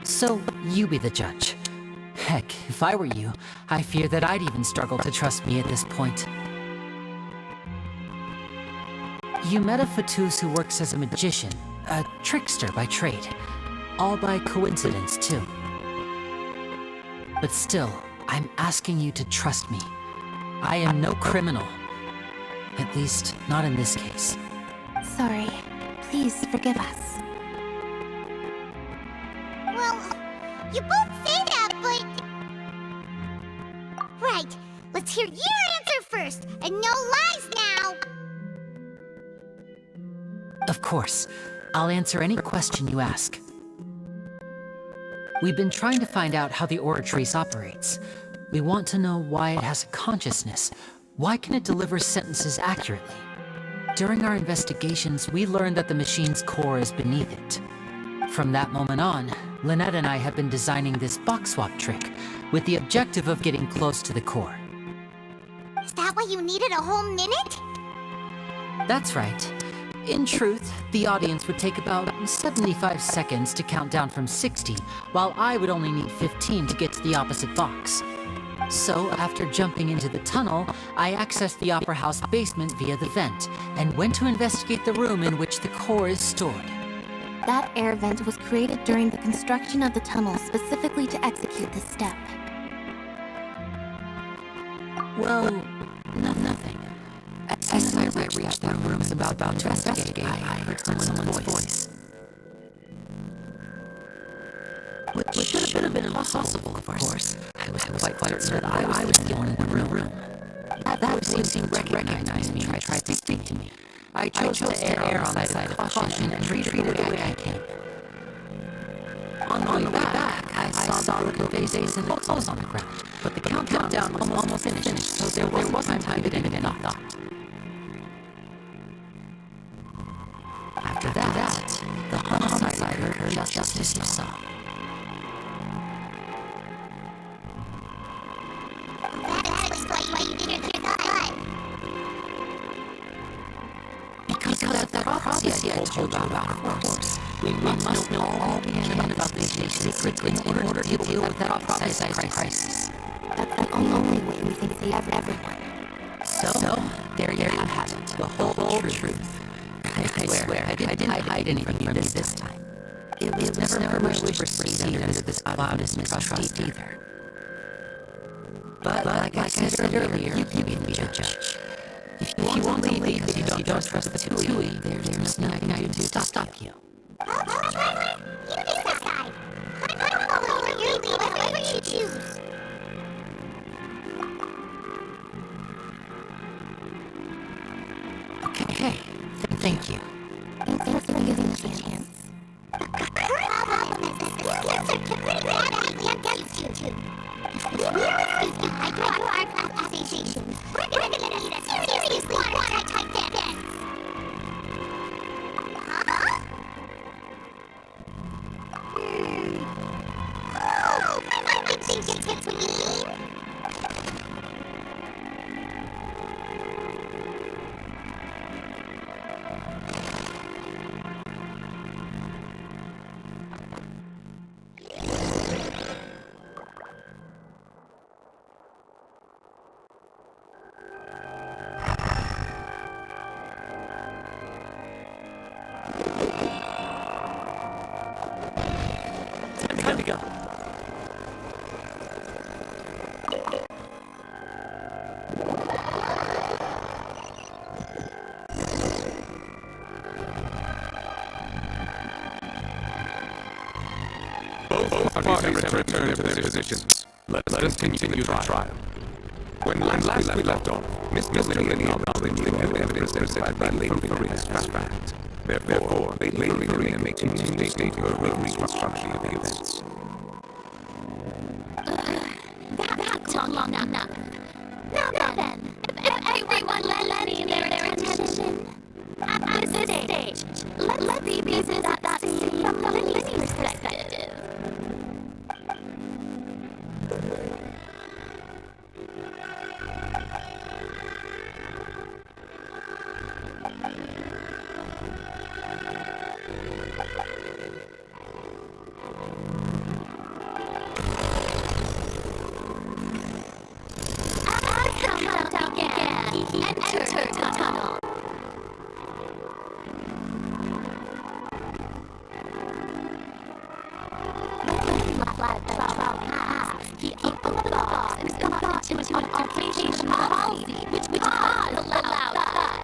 So, you be the judge. Heck, if I were you, I fear that I'd even struggle to trust me at this point. You met a Fatus who works as a magician, a trickster by trade. All by coincidence, too. But still, I'm asking you to trust me. I am no criminal. At least, not in this case. Sorry. Please forgive us. Well, you both say that, but... Right, let's hear your answer first, and no lies now! Of course. I'll answer any question you ask. We've been trying to find out how the Oratrice operates. We want to know why it has a consciousness. Why can it deliver sentences accurately? During our investigations, we learned that the machine's core is beneath it. From that moment on, Lynette and I have been designing this box swap trick, with the objective of getting close to the core. Is that why you needed a whole minute? That's right. In truth, the audience would take about 75 seconds to count down from 60, while I would only need 15 to get to the opposite box. So, after jumping into the tunnel, I accessed the Opera House basement via the vent, and went to investigate the room in which the core is stored. That air vent was created during the construction of the tunnel specifically to execute this step. Well, nothing. As soon as I reached the room and about to investigate, I heard someone's voice. Which should have been impossible, of course. I was quite certain that I was the one in the room. That voice seemed to recognize me and tried to speak to me. I chose to err on the side of caution and retreated the way I came. On the way back, I saw the little faces and the clothes on the ground, but the countdown was almost finished, so there wasn't time to give it any thought. After that, the homicide occurred just as you saw. That explains why you didn't hear that. Because of that prophecy I told you about, of course. We must know all we can about these secrets in order to deal with that prophesied crisis. That's the only way we can save everyone. So, there you have it, the whole truth. I swear, I didn't hide anything from you this time. It was never my wish to proceed under this cloud of mistrust either. But like I said earlier, you be the judge. If you want to leave because you don't trust the Tui, there's nothing I can do to stop you. You just decide. I'm following your lead, whatever you choose. Thank you. Thanks for giving us a chance. Time to go. Both parties have returned to their positions. Let us continue the trial. When last we left off, Mr. Lenny acknowledged the evidence presented by Lady Farina's fact. Therefore, Lady Farina may continue to state her reconstruction of the events. That took long enough. Now then, if everyone lends their attention at this stage, let's revisit that scene from Lenny's perspective. Enter the tunnel. He opened the box and got into an altercation policy, which caused a loud thud.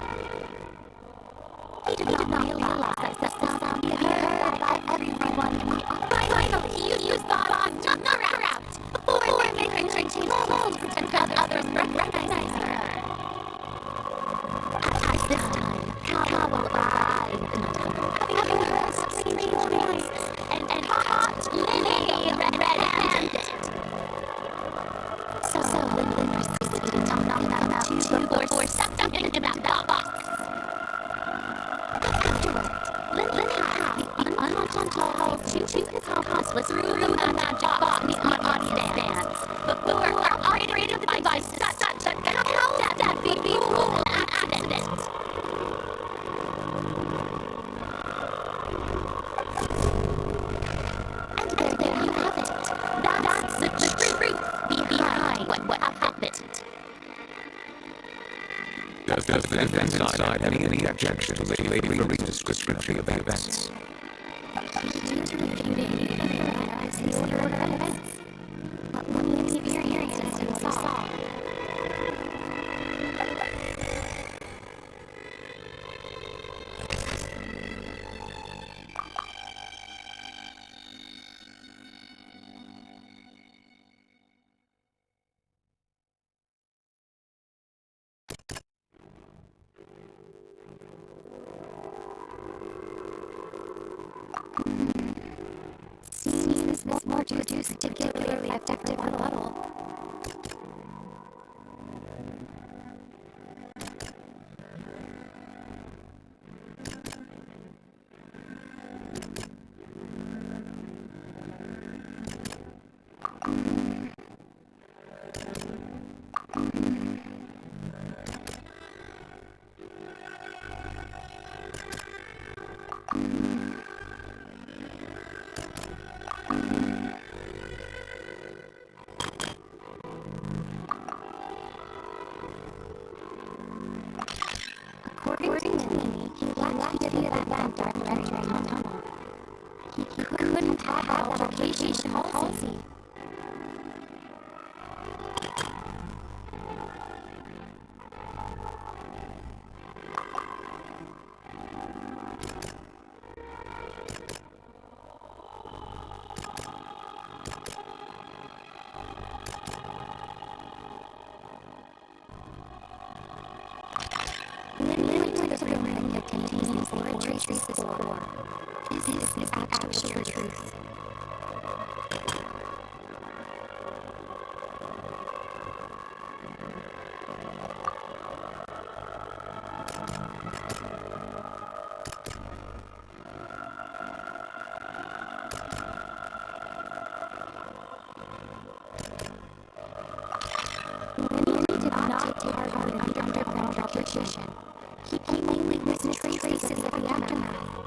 He did not realize that the sound he heard by everyone in the finally he used the box to knock her out before making her change clothes and others recognize her. At this time, Cal will arrive in the tunnel, having heard some strange noises and caught Lily red-handed. So Lily proceeded to knock out 2 or something in that box. Afterward, Lily had the ungentle to his house was through the magic box in the audience stands, but were operated by such a cow-death accident. And there you have it. That's the truth behind what happened. Does the defense side have any objection to Lady Farina's description of the events? But when we experienced it, we saw. Seems more juice particularly effective on level. According to me, he lacked to be that dark tunnel. He couldn't have that location policy. Lily went to the room that contains This is the actual truth. Lenny did not take part in the underground operation. He mainly witnessed traces of the aftermath.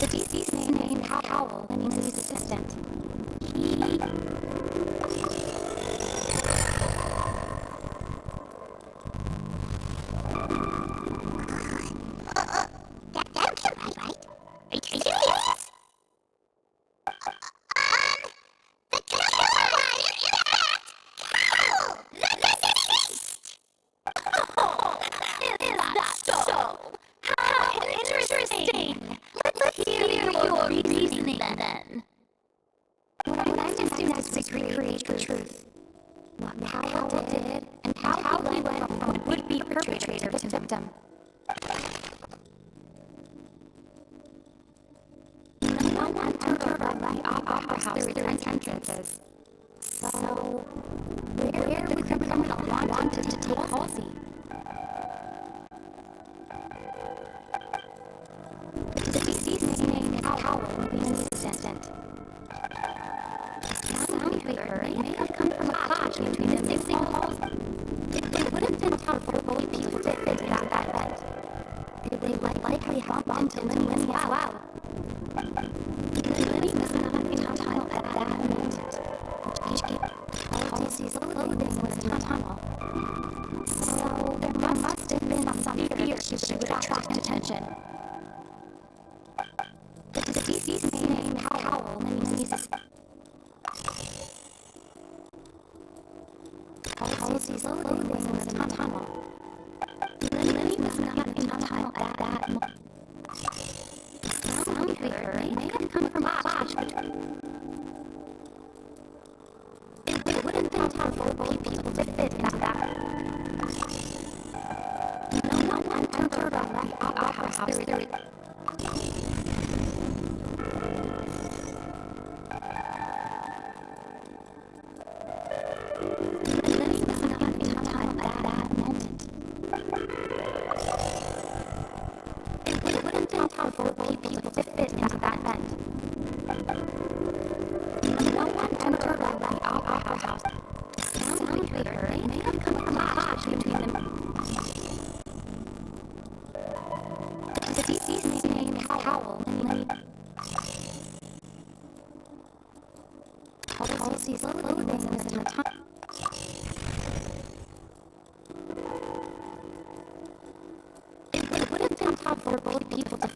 The deceased's name is Howell, Lenny's assistant. He... That can't be right. Are you serious? The killer one! Carol! Is that so? How interesting! Let's hear your reasoning then. What I just do is recreate the truth. What Howell did, and how he went from would-be perpetrator to victim. No one turned around the opera house through entrances. So, where did the criminal wanted to take Halsey? The deceased's name is Howell, Lenny's assistant. Sound we heard may have come from a clash between the missing holes. It would have been tough for both people to fit into that event. They likely have bumped into Lenny as well. Lenny was not in tunnel at that moment, which gave Halsey's clothing was in a tunnel. So there must have been some fear she would attract attention. The deceased's name is Howell, Lenny's assistant. Halsey's clothing was in a tunnel. Lenny was not in a tunnel at that moment. Sound we heard may have come from a clash between... It would have been tough for both people to fit into that. No one turned around the opera house through... Lenny was not in a tunnel at that moment. It would have been tough for both people to fit into that event. No one turned around the opera house. Sound we heard may have come from a clash between them. The deceased's name is Howell, Lenny. Halsey's clothing was in a tunnel. It would have been tough for both people to...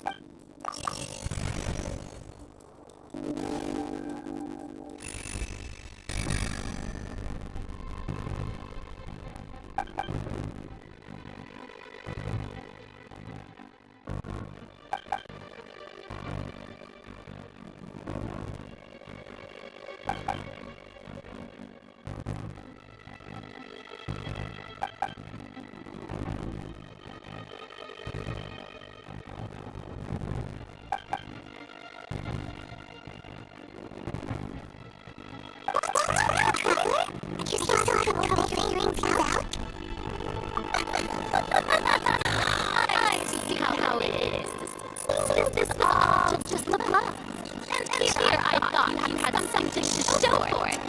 I see how it is. This is all just the bluff. And here I thought you had something to show for it.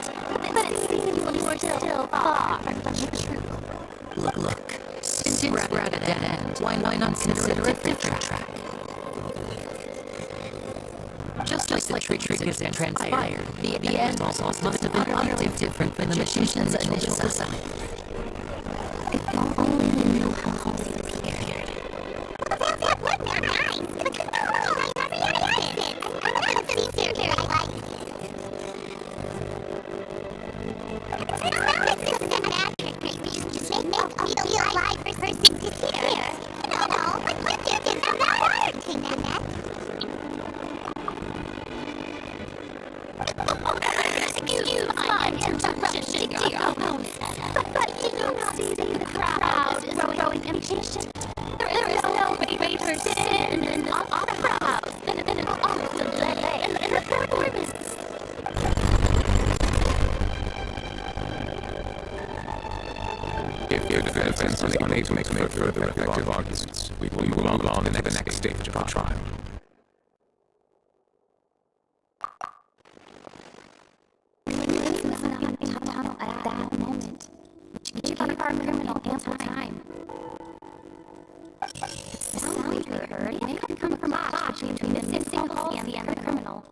But it seems you were still far from the truth. Look. Since we're at a dead end, why not consider a different track? Just like the trick has transpired, the end also must have been utterly different from the magician's initial design. If only we knew how Halsey appeared. That would be nice. The control I never realized it. I love these characters I like. I know this isn't an accurate trick. Just make me feel alive for person to hear. No, but what do you think about other thing than that? Excuse my interruption, dear opponent. But you don't see the crowd is growing impatient. There is no greater sin in the opera house than an awful delay in the performance. If the defense is unable to make further effective arguments, we will move on to the next stage of our trial. Lenny was not in a tunnel at that moment, which gave our criminal ample time. The sound we heard may have come from a clash between the missing holes and the criminal.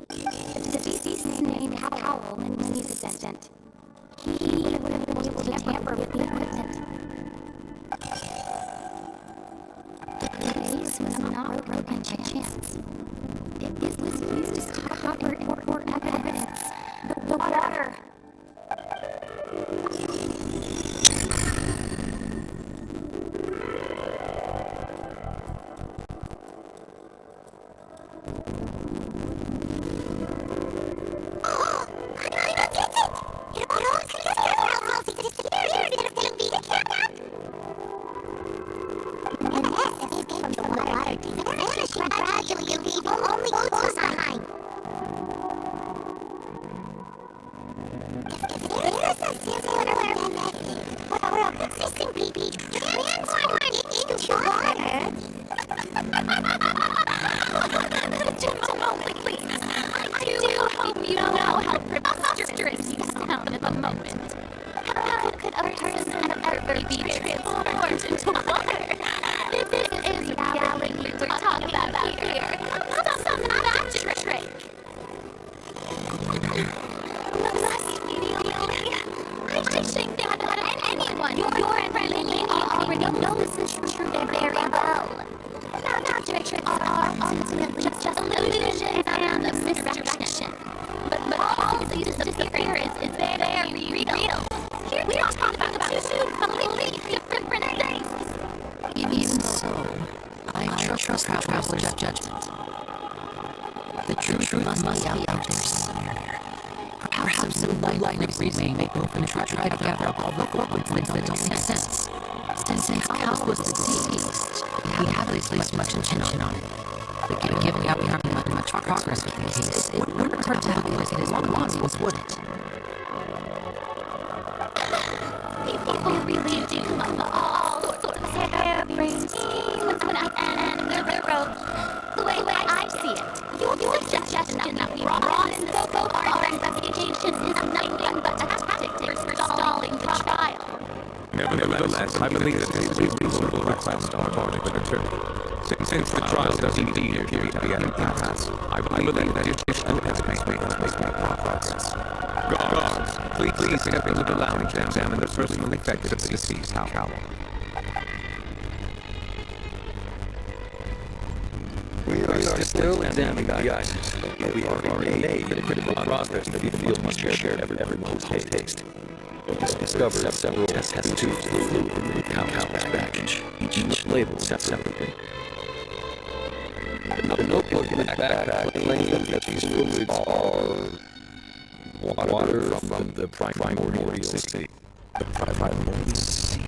The deceased named Howell in Lindy's descendant. He would have been able to tamper with the equipment. The case was not broken by chance. It was used to cover important evidence. The water. Nevertheless, I believe that this is a reasonable request on the part of an attorney. Since the trial does indeed appear to be at an impasse, I believe that additional evidence may make progress. Guards, please step into the lounge and examine the personal effects of the deceased Howell. We are still examining the items that we already made for the critical process that we feel must share everyone's taste. We discovered several test tubes of fluid in the Howell's package, each labeled separately. The notebook in the backpack claims that these fluids are water from the primordial sea. The primordial sea.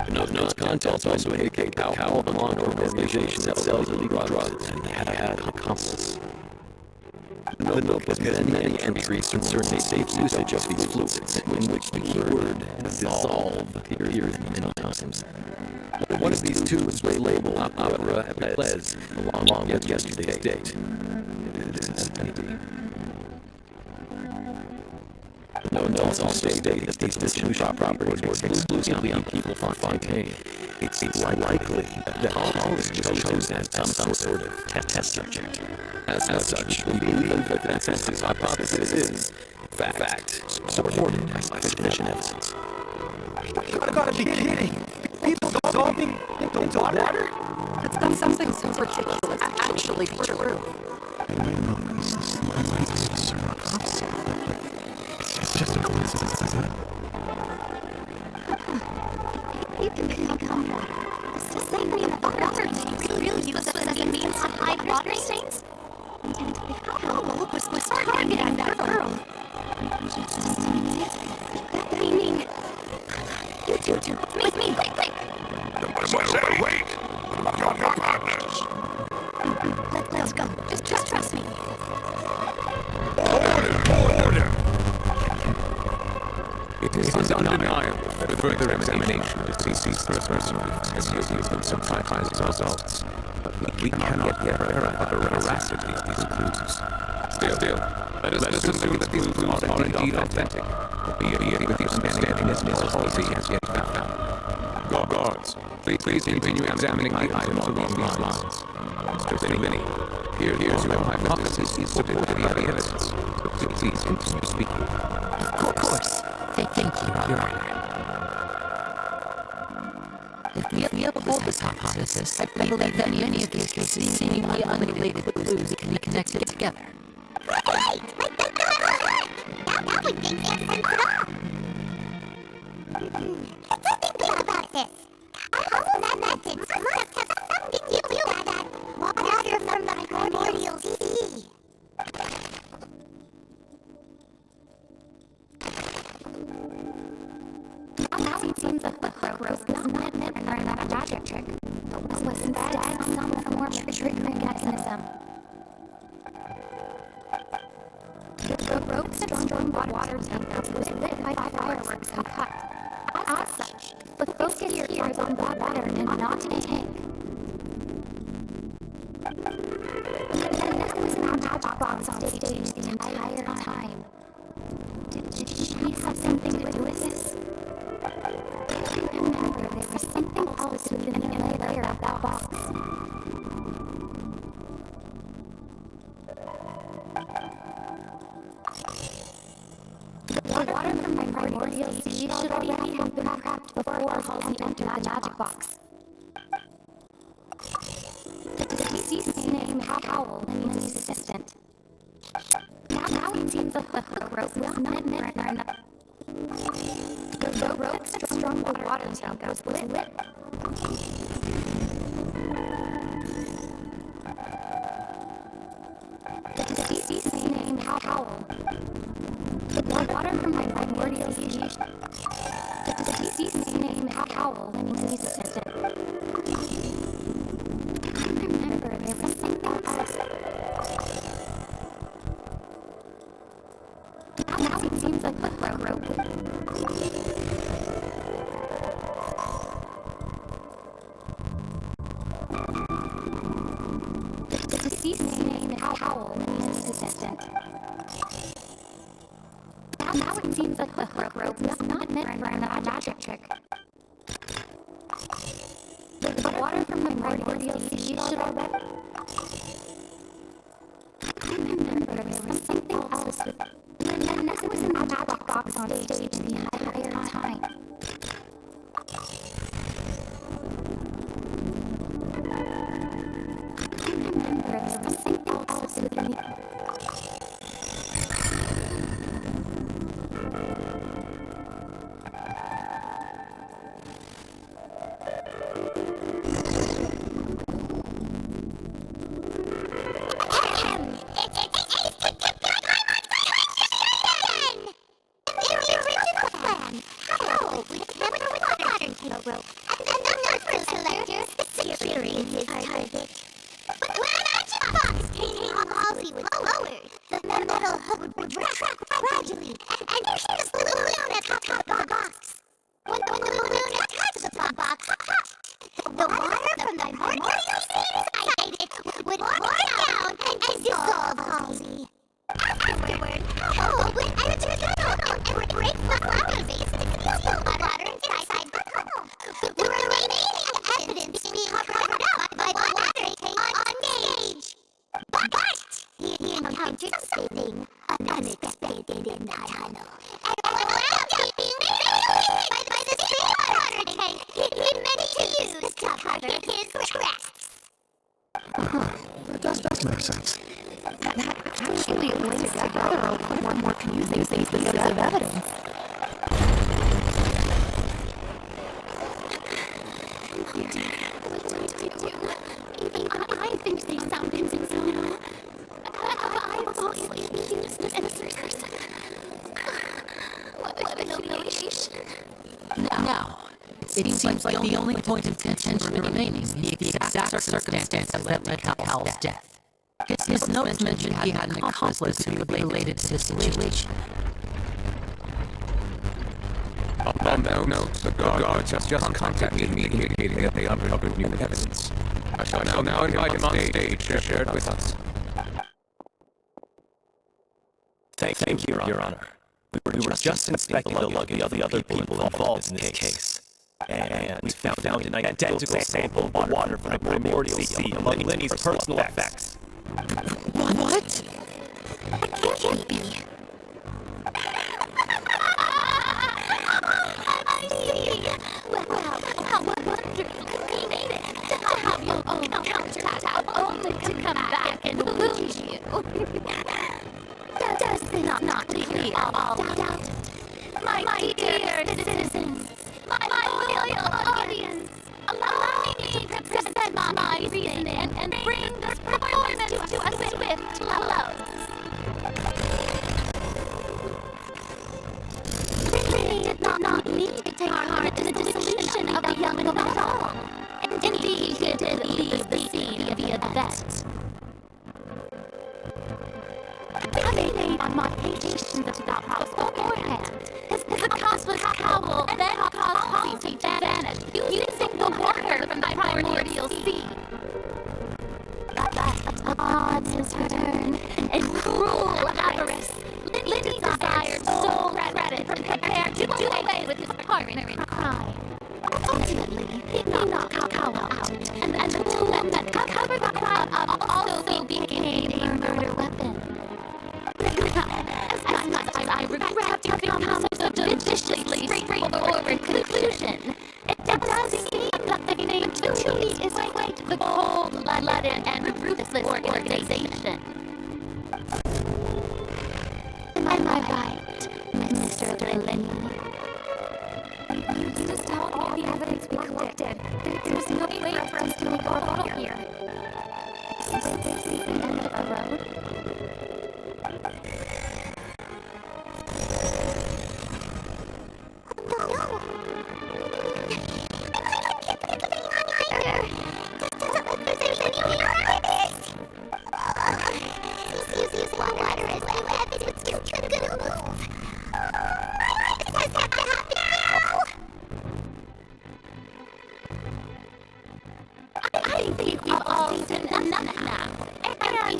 The note's contents also indicate how Howell belonged to an organization that sells illegal drugs and had a compass. The notebook had many entries concerning safe usage of these fluids, in which the keyword dissolve appears many times. One of these tubes was labeled Opera Epicles along with yesterday's date. It is empty. The notes also state that these distribution properties were exclusively on people from Fontaine. It's likely that Howell was chosen as some sort of test subject. As such, we believe that the consensus hypothesis is, in fact, supported by sufficient evidence. You gotta be kidding! People dissolving into water? That's something so ridiculous. Actually true. It's just a coincidence, isn't it? You can become water. It's just like me in the water. Really use it as a means to hide water stains? And if Howell was targeting that girl, that meaning you two with me, quick! Mademoiselle, wait! You're not partners! Let's go. Just trust me. Order! It is undeniable that further examination of the deceased person has yielded some surprising results. But we cannot yet verify the veracity of these clues. Still, let us assume that these clues are indeed authentic, albeit with the understanding that Miss Halsey has yet found. Guards, please continue examining the items along these lines. Vinny. Here's your hypothesis supported by the evidence. Please continue speaking. Of course. Thank you, Your Honor. If we uphold this hypothesis, I believe that many of these cases seemingly unrelated clues can be connected together. Right! That would make sense at all! Let's think about this. All that message must have something to do with that water from the primordial sea. Now it seems that the hook was not meant for that magic trick. It was instead some more trickery mechanism. The rope's strong water tank was lit by fireworks and cut. As such, the focus here is on the water and not a tank. And there was a magic box on stage the entire time. Did she have something to do with this? Remember, there was something else within the layer of that box. The water from my primordial sea should already have been cracked before Halsey entered the magic box. The deceased's name, Howl, and his assistant. Now it seems that the hook rope was not meant for enough. The rope's strong water tank was lit. The deceased's name, Howl. The water from my primordial sea. The deceased's name, Howl, and his assistant. I remember there was something else. Now it seems like the hook rope. The deceased's name, Howl, and his assistant. Now it seems like the hook rope was not meant for a magic trick. The water from the primordial sea should already... I remember there was something else with... And there was a magic box on stage the entire time. I remember there was something else with the... It seems like the only point of contention remaining is the exact circumstances that led to Howell's death. His notes mentioned he had an accomplice who would be related to this situation. On that note, the guards have just contacted me indicating that they uncovered new evidence. I shall now invite him on stage to share it with us. Thank you, Your Honor. We were just inspecting the luggage of the other people involved in this case. And we found an identical sample of water from the primordial sea among Lenny's personal effects. What? That can't be. Wow, how wonderful. We made it. To have your own counterattack only to come back and lose you. Does this not clear all doubt? My dear citizens, my loyal audience, allow me to present my reasoning and bring this performance to a swift close. They did not need to take part in the dissolution of the young at all. Indeed, he did leave the scene of the event. Having made modifications to the house beforehand, his accomplice Cowell then caused Halsey to vanish using the water from the primordial sea. But upon his return, in cruel avarice, Lenny desired sole credit, prepared to do away with his partner in crime. Ultimately, he knocked Cowell out, and the bullet that covered the crime up also became a murder weapon. As much as I regret having come to such a viciously straightforward conclusion, it does seem that the name truly is quite the cold-blooded and ruthless organization. Am I right, Mr. Lenny? You just don't all the evidence we collected. There's no way for us to make a photo here. Is this the end of the road? I think we've all seen enough now, and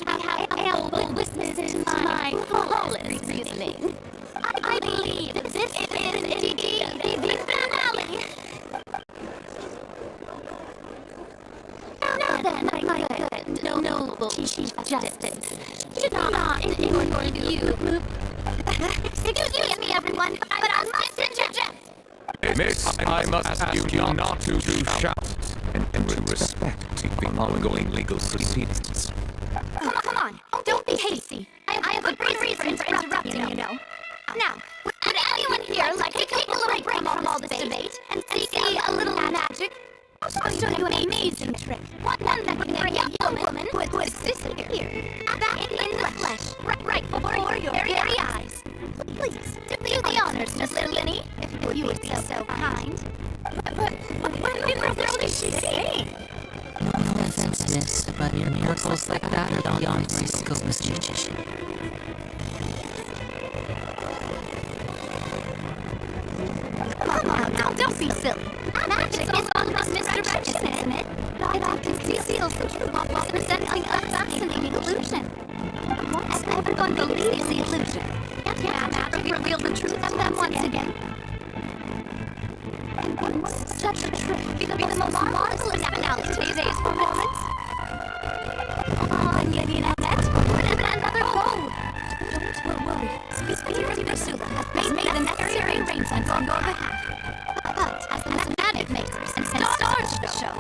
I have ample witnesses to my flawless reasoning. I believe this is indeed the finale. Now then, my good, noble Chief Justice, should not ignore you. Excuse me, everyone, but I must interject. Miss, I must ask you not to shout and to respect the ongoing legal proceedings. Come on, don't be hasty. I have a great reason for interrupting, you know. Now, would anyone here like to take a little break from all this debate and see a little magic? I'll show you an amazing trick. One that would bring a young woman who has disappeared back in the flesh, right before your very eyes. Please, do the honors, Miss Lenny, if you would be so kind. What in the world is she saying? No offense, miss, but miracles like that are beyond my scope as judicial. Come on, now, don't be silly. Magic is all about misdirection, isn't it? It often conceals the truth while presenting a fascinating illusion. Once everyone believes the illusion, can't magic reveal the truth to them once again? And wouldn't such a trick be the most marvelous finale to today's performance? Another goal! Don't worry. Spirit Basula has made the necessary arrangements on your behalf. But as the magic makers and stars of the show,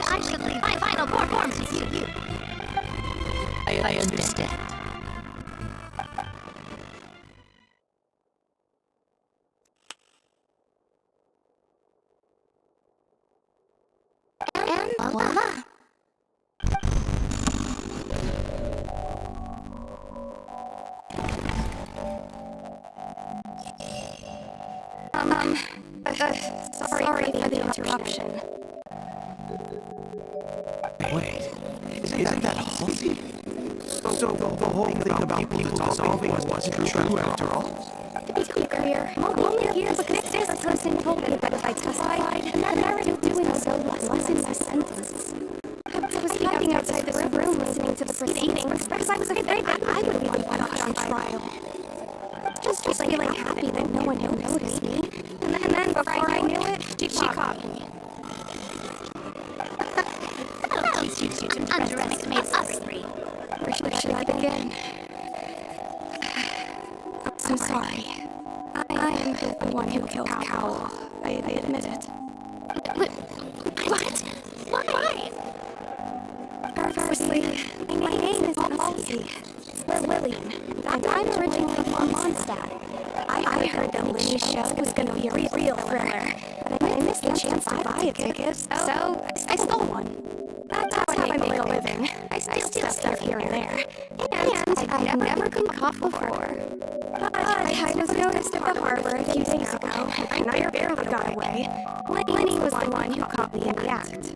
I should leave my final performance to you. I understand. And voila! Sorry for the interruption. Wait, isn't that Halsey? So the whole thing about people dissolving wasn't true after all? To be clear, I'm only here because this person told me that if I testified, and that narrative doing so lessened my sentence. I was hiding outside the room listening to the proceedings because I was afraid that I would be the one on trial. Just feeling happy that no one noticed me. And then before I knew it, She caught me. Don't teach you to underestimate us three. Where should I begin? I'm sorry. I am the one who killed Cowl. I admit it. What? Why? Firstly, my name is Halsey. We're Lillian, and I'm originally from Mondstadt. I heard that Linny's show was going to be a real thriller, and I missed the chance to buy a ticket, so I stole one. That's how I make a living. I steal stuff here and there, and I've never been caught before. But I was noticed at the harbor a few days ago, and I barely got away. Linny was the one who caught me in the act.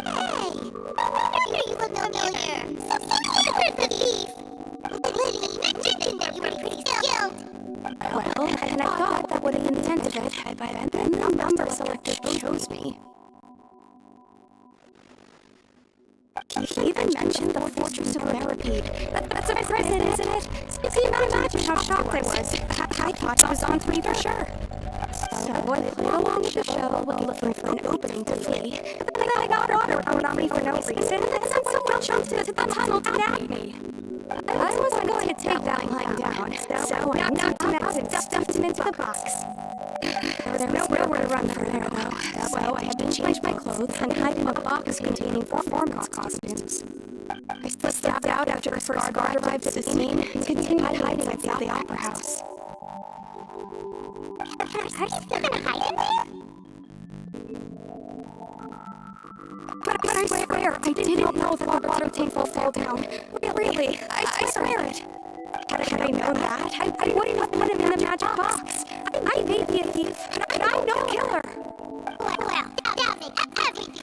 Hey! You look familiar. Where's the thief? Lily mentioned that you were pretty skilled. Well, and I thought that would have been the end of it, but then the number selector chose me. He even mentioned the Fortress of Meripede. That's a prison, isn't it? You can imagine how shocked I was. I thought he was on to me for sure. So I played along with the show, looking for an opening to flee. But then I got order on me for no reason, and then someone jumped into the tunnel to nab me. I wasn't going to take that line down, so I knocked him out and stuffed him into the box. There was nowhere to run from there, though, so I had to change my clothes and hide in a box containing performance costumes. I slipped out after the first guard arrived at the scene and continued hiding at the opera house. Are you still gonna hide in there? But I swear, I didn't know the water tank will fall down. Really, I swear it. Had I known that, I wouldn't have put him in the magic box. I may be a thief, but I'm no killer. Well, does it? Everything's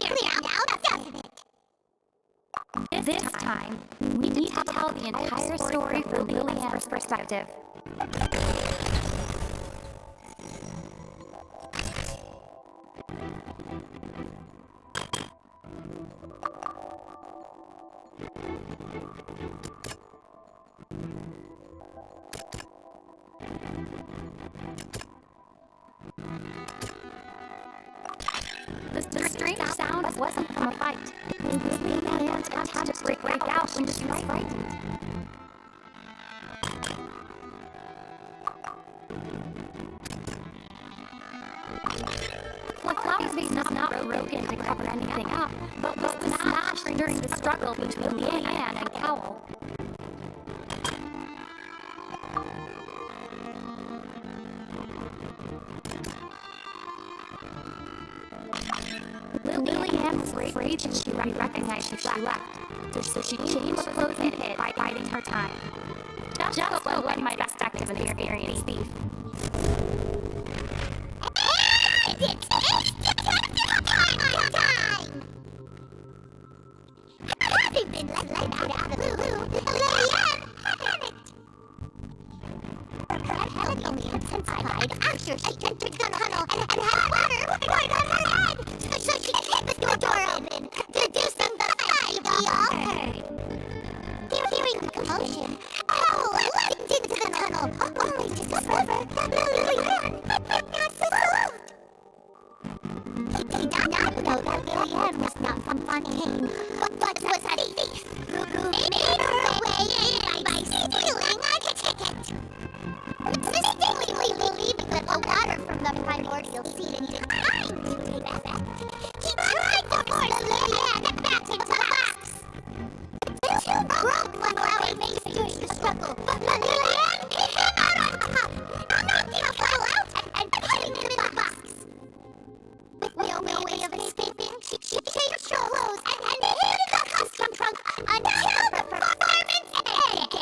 clear now, doesn't it? This time, we need to tell the entire story from Lillian's perspective. The strange sound wasn't from a fight. Lillian had to break out when she was frightened. The flowers may not broken to cover anything up, but was smashed during the struggle between Leanne and Cowl. Leanne was afraid that she would recognize if she left, so she changed clothes and hid, biding her time. Just what one might expect of an experienced thief. It's time! Having been let out of the blue, Lillian panicked. Her panic only intensified after she entered the tunnel and had water poured on her head, so she kicked the door open, reducing the size of the all. Hearing the commotion, Cowl leapt into the tunnel, only to discover that Lillian had not survived. He did not know that Lillian was not from Fontaine, but was a thief who made her way in by stealing a ticket. Mistakenly believing that the water from the primordial sea declined to take effect, he tried to force Lillian back into the box. The two broke while they faced the struggle, but Lillian came out on top, knocked him out and put him in the box. With no way of escaping, she changed her clothes and hid in the costume trunk until the performance ended.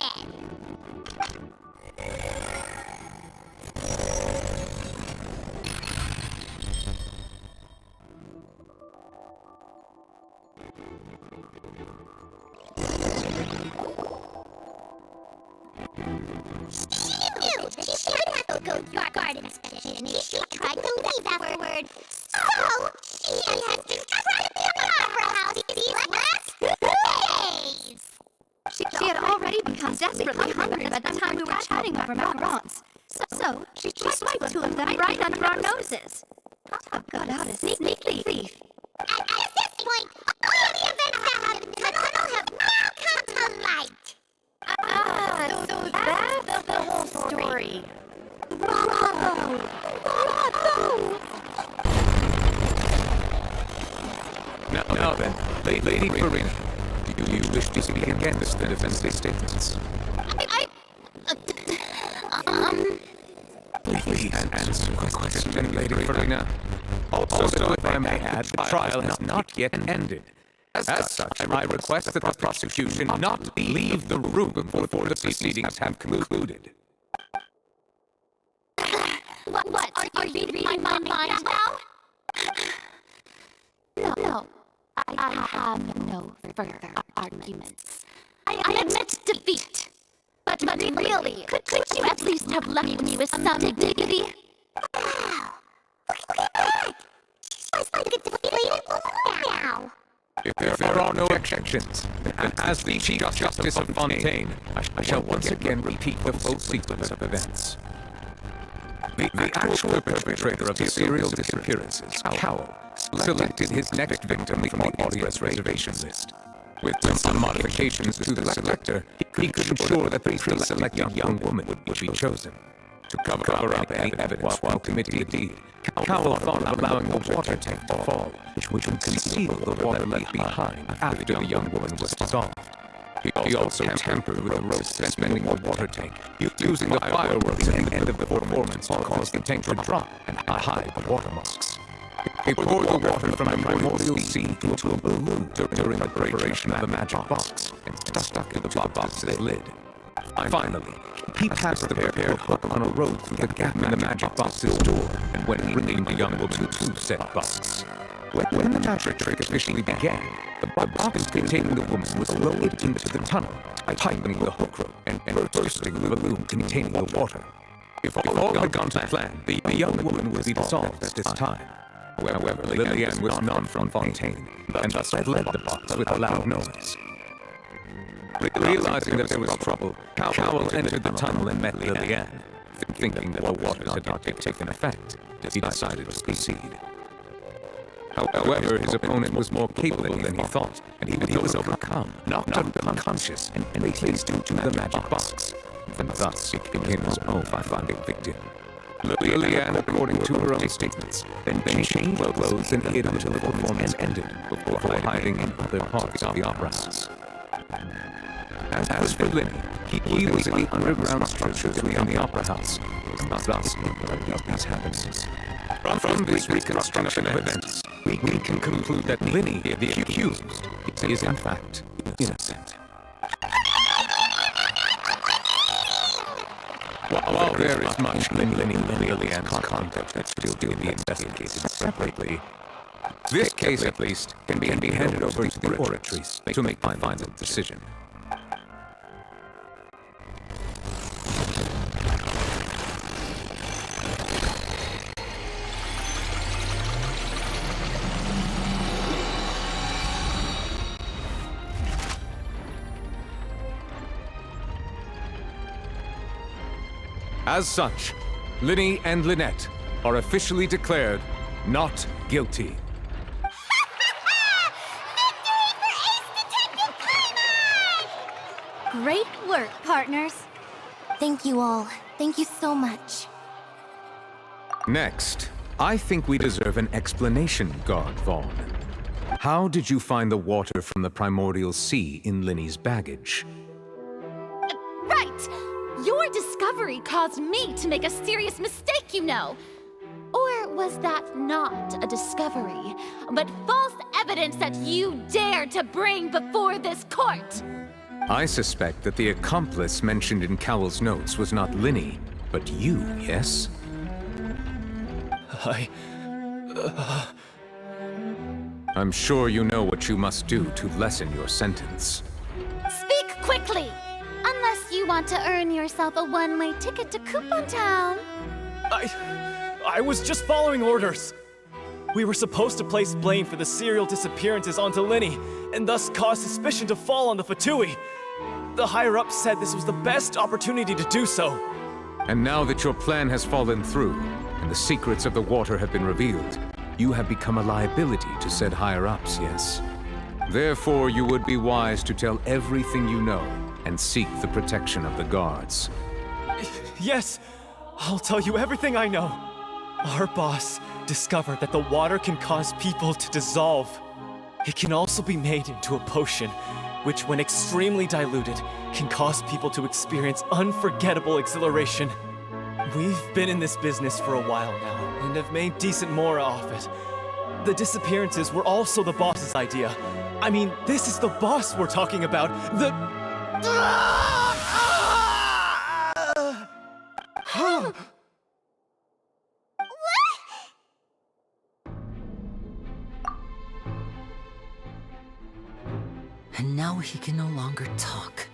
She knew that she could not go to our garden expedition if she tried to leave afterward. So, she has been trapped in the opera house these last 2 days. She had already become desperately hungry by the time we were chatting over macarons. So, she just swiped two of them right under our noses. Talk about a sneak thief. At this point, all the events that have in the tunnel have now come to light. So that's the whole story. Bravo! Bravo! Now then, Lady Farina, do you wish to speak against the defense's statements? Please answer the question, Lady Farina. Also, if I may add, the trial has not yet ended. As such, I request that the prosecution not leave the room before the proceedings have concluded. What? Are you reading my mind now? No. I have no further arguments. I admit defeat. But really, could you at least have left me with some dignity? If there are no objections, then as the Chief Justice of Fontaine, I shall once again repeat the full sequence of events. The actual perpetrator of the serial disappearances, Cowell, selected his next victim from the audience reservation list. With some modifications to the selector, he could ensure that the pre-selected young woman would be chosen. To cover up any evidence while committing the deed, Cowell thought of allowing the water tank to fall, which would conceal the water left behind after the young woman was dissolved. He also tampered with the rope suspending the water tank, using the fireworks at the end of the performance to cause the tank to drop and hide the water musks. He poured the water from the primordial sea into a balloon during the preparation of the magic box and stuck it to the box's lid. Finally, he passed the prepared hook on a rope through the gap in the magic box's door and went bringing the young woman to said box. When the magic trick officially began, the box containing the woman was lowered into the tunnel, tightening the hook rope and bursting the balloon containing the water. If all had gone to plan, the young woman would be dissolved at this time. However, Lillian was not from Fontaine, and thus led the box with a loud noise. Realizing that there was trouble, Cowell entered the tunnel and met Lillian. Thinking that the waters had not yet taken effect, he decided to proceed. However, his opponent was more capable than he thought, and he was overcome, knocked unconscious, and placed into the magic box, and thus became his own final victim. Lillian, according to her own statements, then changed clothes and hid until the performance ended, before hiding in other parts of the opera house. As for Lenny, he was in the underground structures within the opera house, and thus ignorant of these happenings. From this reconstruction of events, we can conclude that Lenny, the accused, is in fact innocent. While there is much Lillian conduct that still to be investigated separately, this case at least can be handed over to the oratories to make the final decision. As such, Linny and Lynette are officially declared not guilty. Great work, partners. Thank you all. Thank you so much. Next, I think we deserve an explanation, Guard Vaughn. How did you find the water from the primordial sea in Linny's baggage? Right! Your discovery caused me to make a serious mistake, you know. Or was that not a discovery, but false evidence that you dared to bring before this court? I suspect that the accomplice mentioned in Cowell's notes was not Linny, but you, yes? I'm sure you know what you must do to lessen your sentence. Speak quickly! Unless you want to earn yourself a one-way ticket to Coupon Town. I was just following orders. We were supposed to place blame for the serial disappearances onto Linny, and thus cause suspicion to fall on the Fatui. The higher-ups said this was the best opportunity to do so. And now that your plan has fallen through, and the secrets of the water have been revealed, you have become a liability to said higher-ups, yes? Therefore, you would be wise to tell everything you know, and seek the protection of the guards. Yes! I'll tell you everything I know. Our boss discovered that the water can cause people to dissolve. It can also be made into a potion, which when extremely diluted, can cause people to experience unforgettable exhilaration. We've been in this business for a while now, and have made decent mora off it. The disappearances were also the boss's idea. I mean, this is the boss we're talking about. And now he can no longer talk.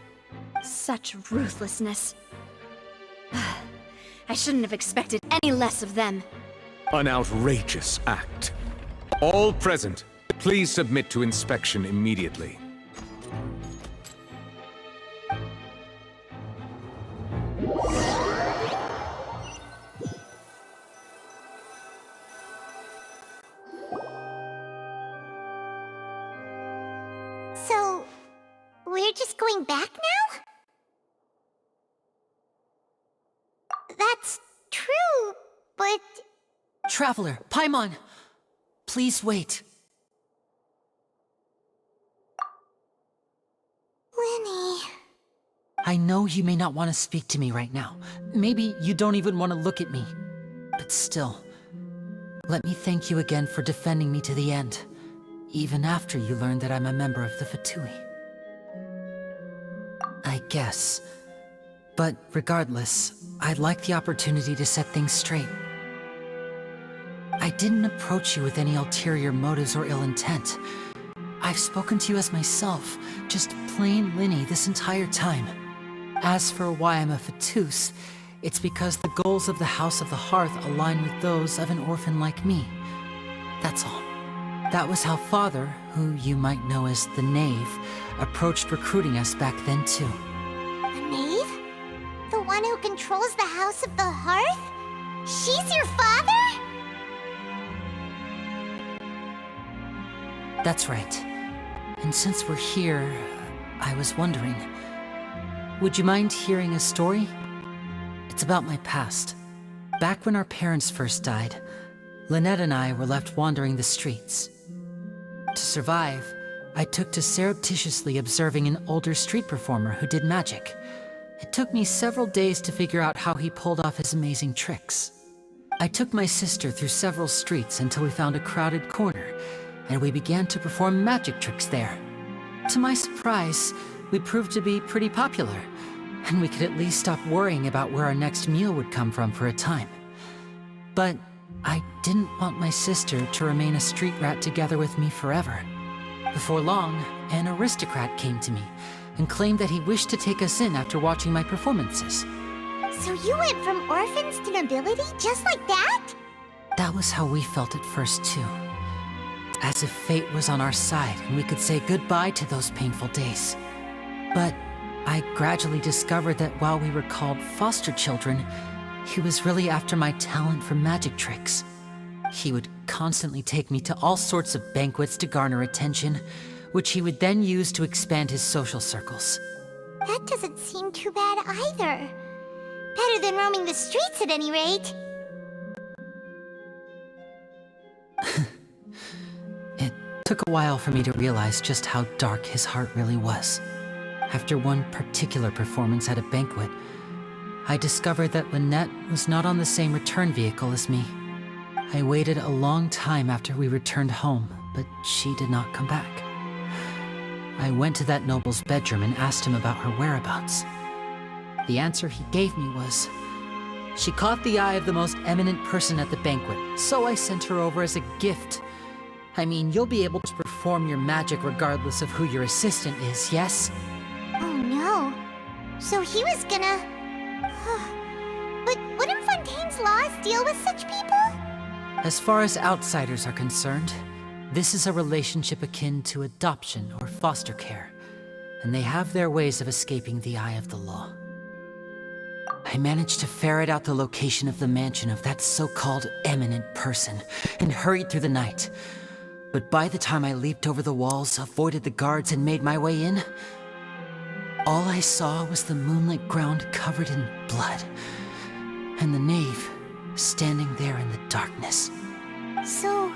Such ruthlessness. I shouldn't have expected any less of them. An outrageous act. All present, please submit to inspection immediately. So, we're just going back now? That's true, but... Traveler, Paimon! Please wait. Lenny... I know you may not want to speak to me right now. Maybe you don't even want to look at me. But still, let me thank you again for defending me to the end, even after you learned that I'm a member of the Fatui. I guess. But regardless, I'd like the opportunity to set things straight. I didn't approach you with any ulterior motives or ill intent. I've spoken to you as myself, just plain Linny this entire time. As for why I'm a Fatus, it's because the goals of the House of the Hearth align with those of an orphan like me. That's all. That was how Father, who you might know as the Knave, approached recruiting us back then too. The Knave? The one who controls the House of the Hearth? She's your father? That's right. And since we're here, I was wondering, would you mind hearing a story? It's about my past. Back when our parents first died, Lynette and I were left wandering the streets. To survive, I took to surreptitiously observing an older street performer who did magic. It took me several days to figure out how he pulled off his amazing tricks. I took my sister through several streets until we found a crowded corner, and we began to perform magic tricks there. To my surprise, we proved to be pretty popular, and we could at least stop worrying about where our next meal would come from for a time. But I didn't want my sister to remain a street rat together with me forever. Before long, an aristocrat came to me and claimed that he wished to take us in after watching my performances. So you went from orphans to nobility just like that? That was how we felt at first too. As if fate was on our side and we could say goodbye to those painful days. But I gradually discovered that while we were called foster children, he was really after my talent for magic tricks. He would constantly take me to all sorts of banquets to garner attention, which he would then use to expand his social circles. That doesn't seem too bad either. Better than roaming the streets at any rate. It took a while for me to realize just how dark his heart really was. After one particular performance at a banquet, I discovered that Lynette was not on the same return vehicle as me. I waited a long time after we returned home, but she did not come back. I went to that noble's bedroom and asked him about her whereabouts. The answer he gave me was, she caught the eye of the most eminent person at the banquet, so I sent her over as a gift. I mean, you'll be able to perform your magic regardless of who your assistant is, yes? Oh no. So he was gonna... But wouldn't Fontaine's laws deal with such people? As far as outsiders are concerned, this is a relationship akin to adoption or foster care, and they have their ways of escaping the eye of the law. I managed to ferret out the location of the mansion of that so-called eminent person and hurried through the night. But by the time I leaped over the walls, avoided the guards, and made my way in, all I saw was the moonlit ground covered in blood, and the knave standing there in the darkness. So,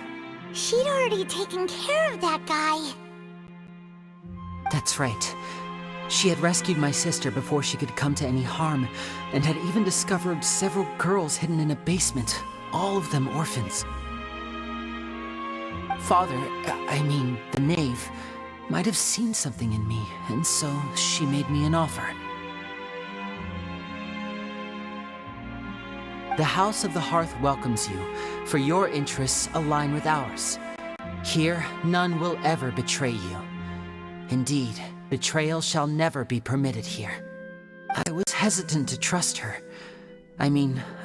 she'd already taken care of that guy. That's right. She had rescued my sister before she could come to any harm, and had even discovered several girls hidden in a basement, all of them orphans. Father, the knave, might have seen something in me, and so she made me an offer. The House of the Hearth welcomes you, for your interests align with ours. Here, none will ever betray you. Indeed, betrayal shall never be permitted here. I was hesitant to trust her. I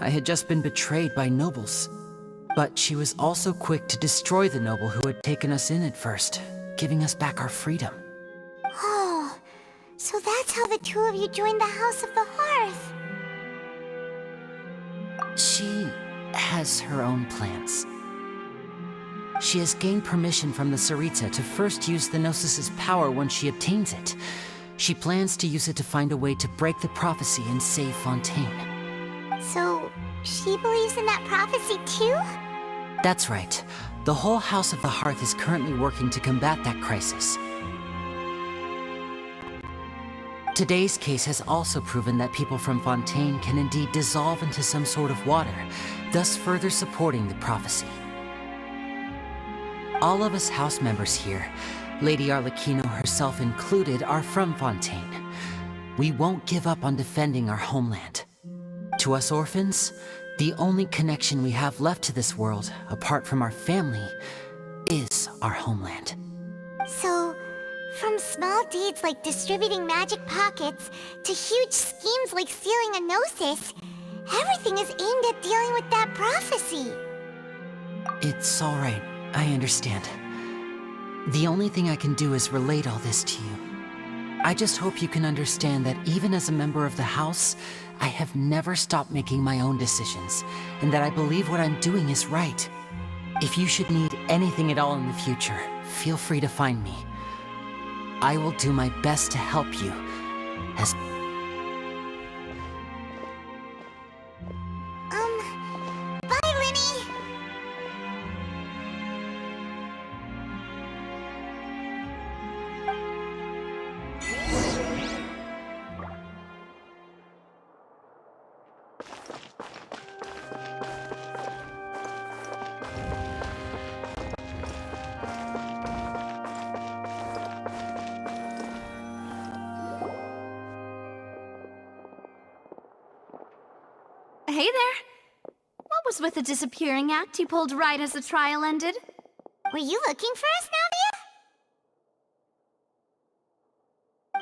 had just been betrayed by nobles. But she was also quick to destroy the noble who had taken us in at first, giving us back our freedom. Oh, so that's how the two of you joined the House of the Hearth. She has her own plans. She has gained permission from the Tsaritsa to first use the Gnosis' power once she obtains it. She plans to use it to find a way to break the prophecy and save Fontaine. So, she believes in that prophecy too? That's right. The whole House of the Hearth is currently working to combat that crisis. Today's case has also proven that people from Fontaine can indeed dissolve into some sort of water, thus further supporting the prophecy. All of us house members here, Lady Arlecchino herself included, are from Fontaine. We won't give up on defending our homeland. To us orphans, the only connection we have left to this world, apart from our family, is our homeland. So, from small deeds like distributing magic pockets to huge schemes like stealing a Gnosis, everything is aimed at dealing with that prophecy. It's all right. I understand. The only thing I can do is relate all this to you. I just hope you can understand that even as a member of the House, I have never stopped making my own decisions, and that I believe what I'm doing is right. If you should need anything at all in the future, feel free to find me. I will do my best to help you, as... Bye, Linny! Hey there! What was with the disappearing act you pulled right as the trial ended? Were you looking for us,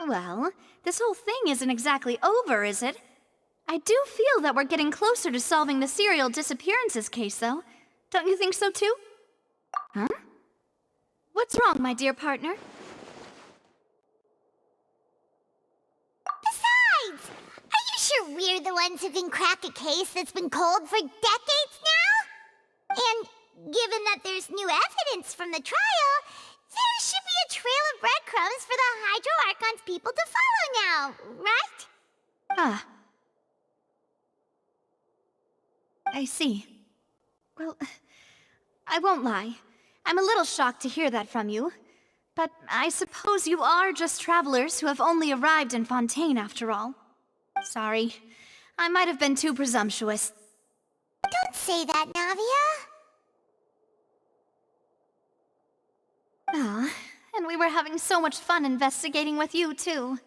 Navia? Well, this whole thing isn't exactly over, is it? I do feel that we're getting closer to solving the serial disappearances case, though. Don't you think so, too? Huh? What's wrong, my dear partner? Besides, are you sure we're the ones who can crack a case that's been cold for decades now? And given that there's new evidence from the trial, there should be a trail of breadcrumbs for the Hydro Archon's people to follow now, right? Ah. I see. Well, I won't lie. I'm a little shocked to hear that from you. But I suppose you are just travelers who have only arrived in Fontaine after all. Sorry. I might have been too presumptuous. Don't say that, Navia. Ah, and we were having so much fun investigating with you, too.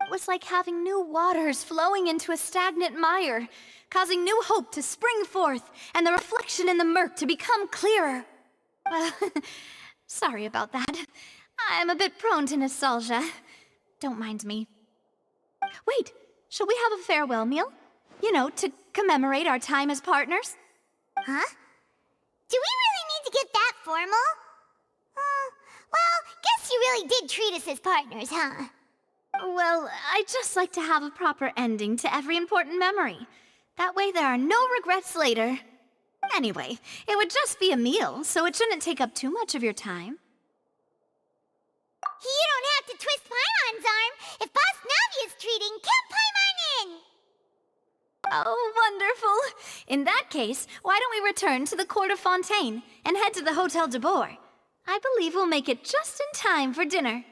It was like having new waters flowing into a stagnant mire, causing new hope to spring forth, and the reflection in the murk to become clearer. Sorry about that. I'm a bit prone to nostalgia. Don't mind me. Wait, shall we have a farewell meal? You know, to commemorate our time as partners? Huh? Do we really need to get that formal? Well, guess you really did treat us as partners, huh? Well, I'd just like to have a proper ending to every important memory. That way there are no regrets later. Anyway, it would just be a meal, so it shouldn't take up too much of your time. You don't have to twist Paimon's arm. If Boss Navi is treating, count Paimon in! Oh, wonderful. In that case, why don't we return to the Court of Fontaine and head to the Hotel de Boer? I believe we'll make it just in time for dinner.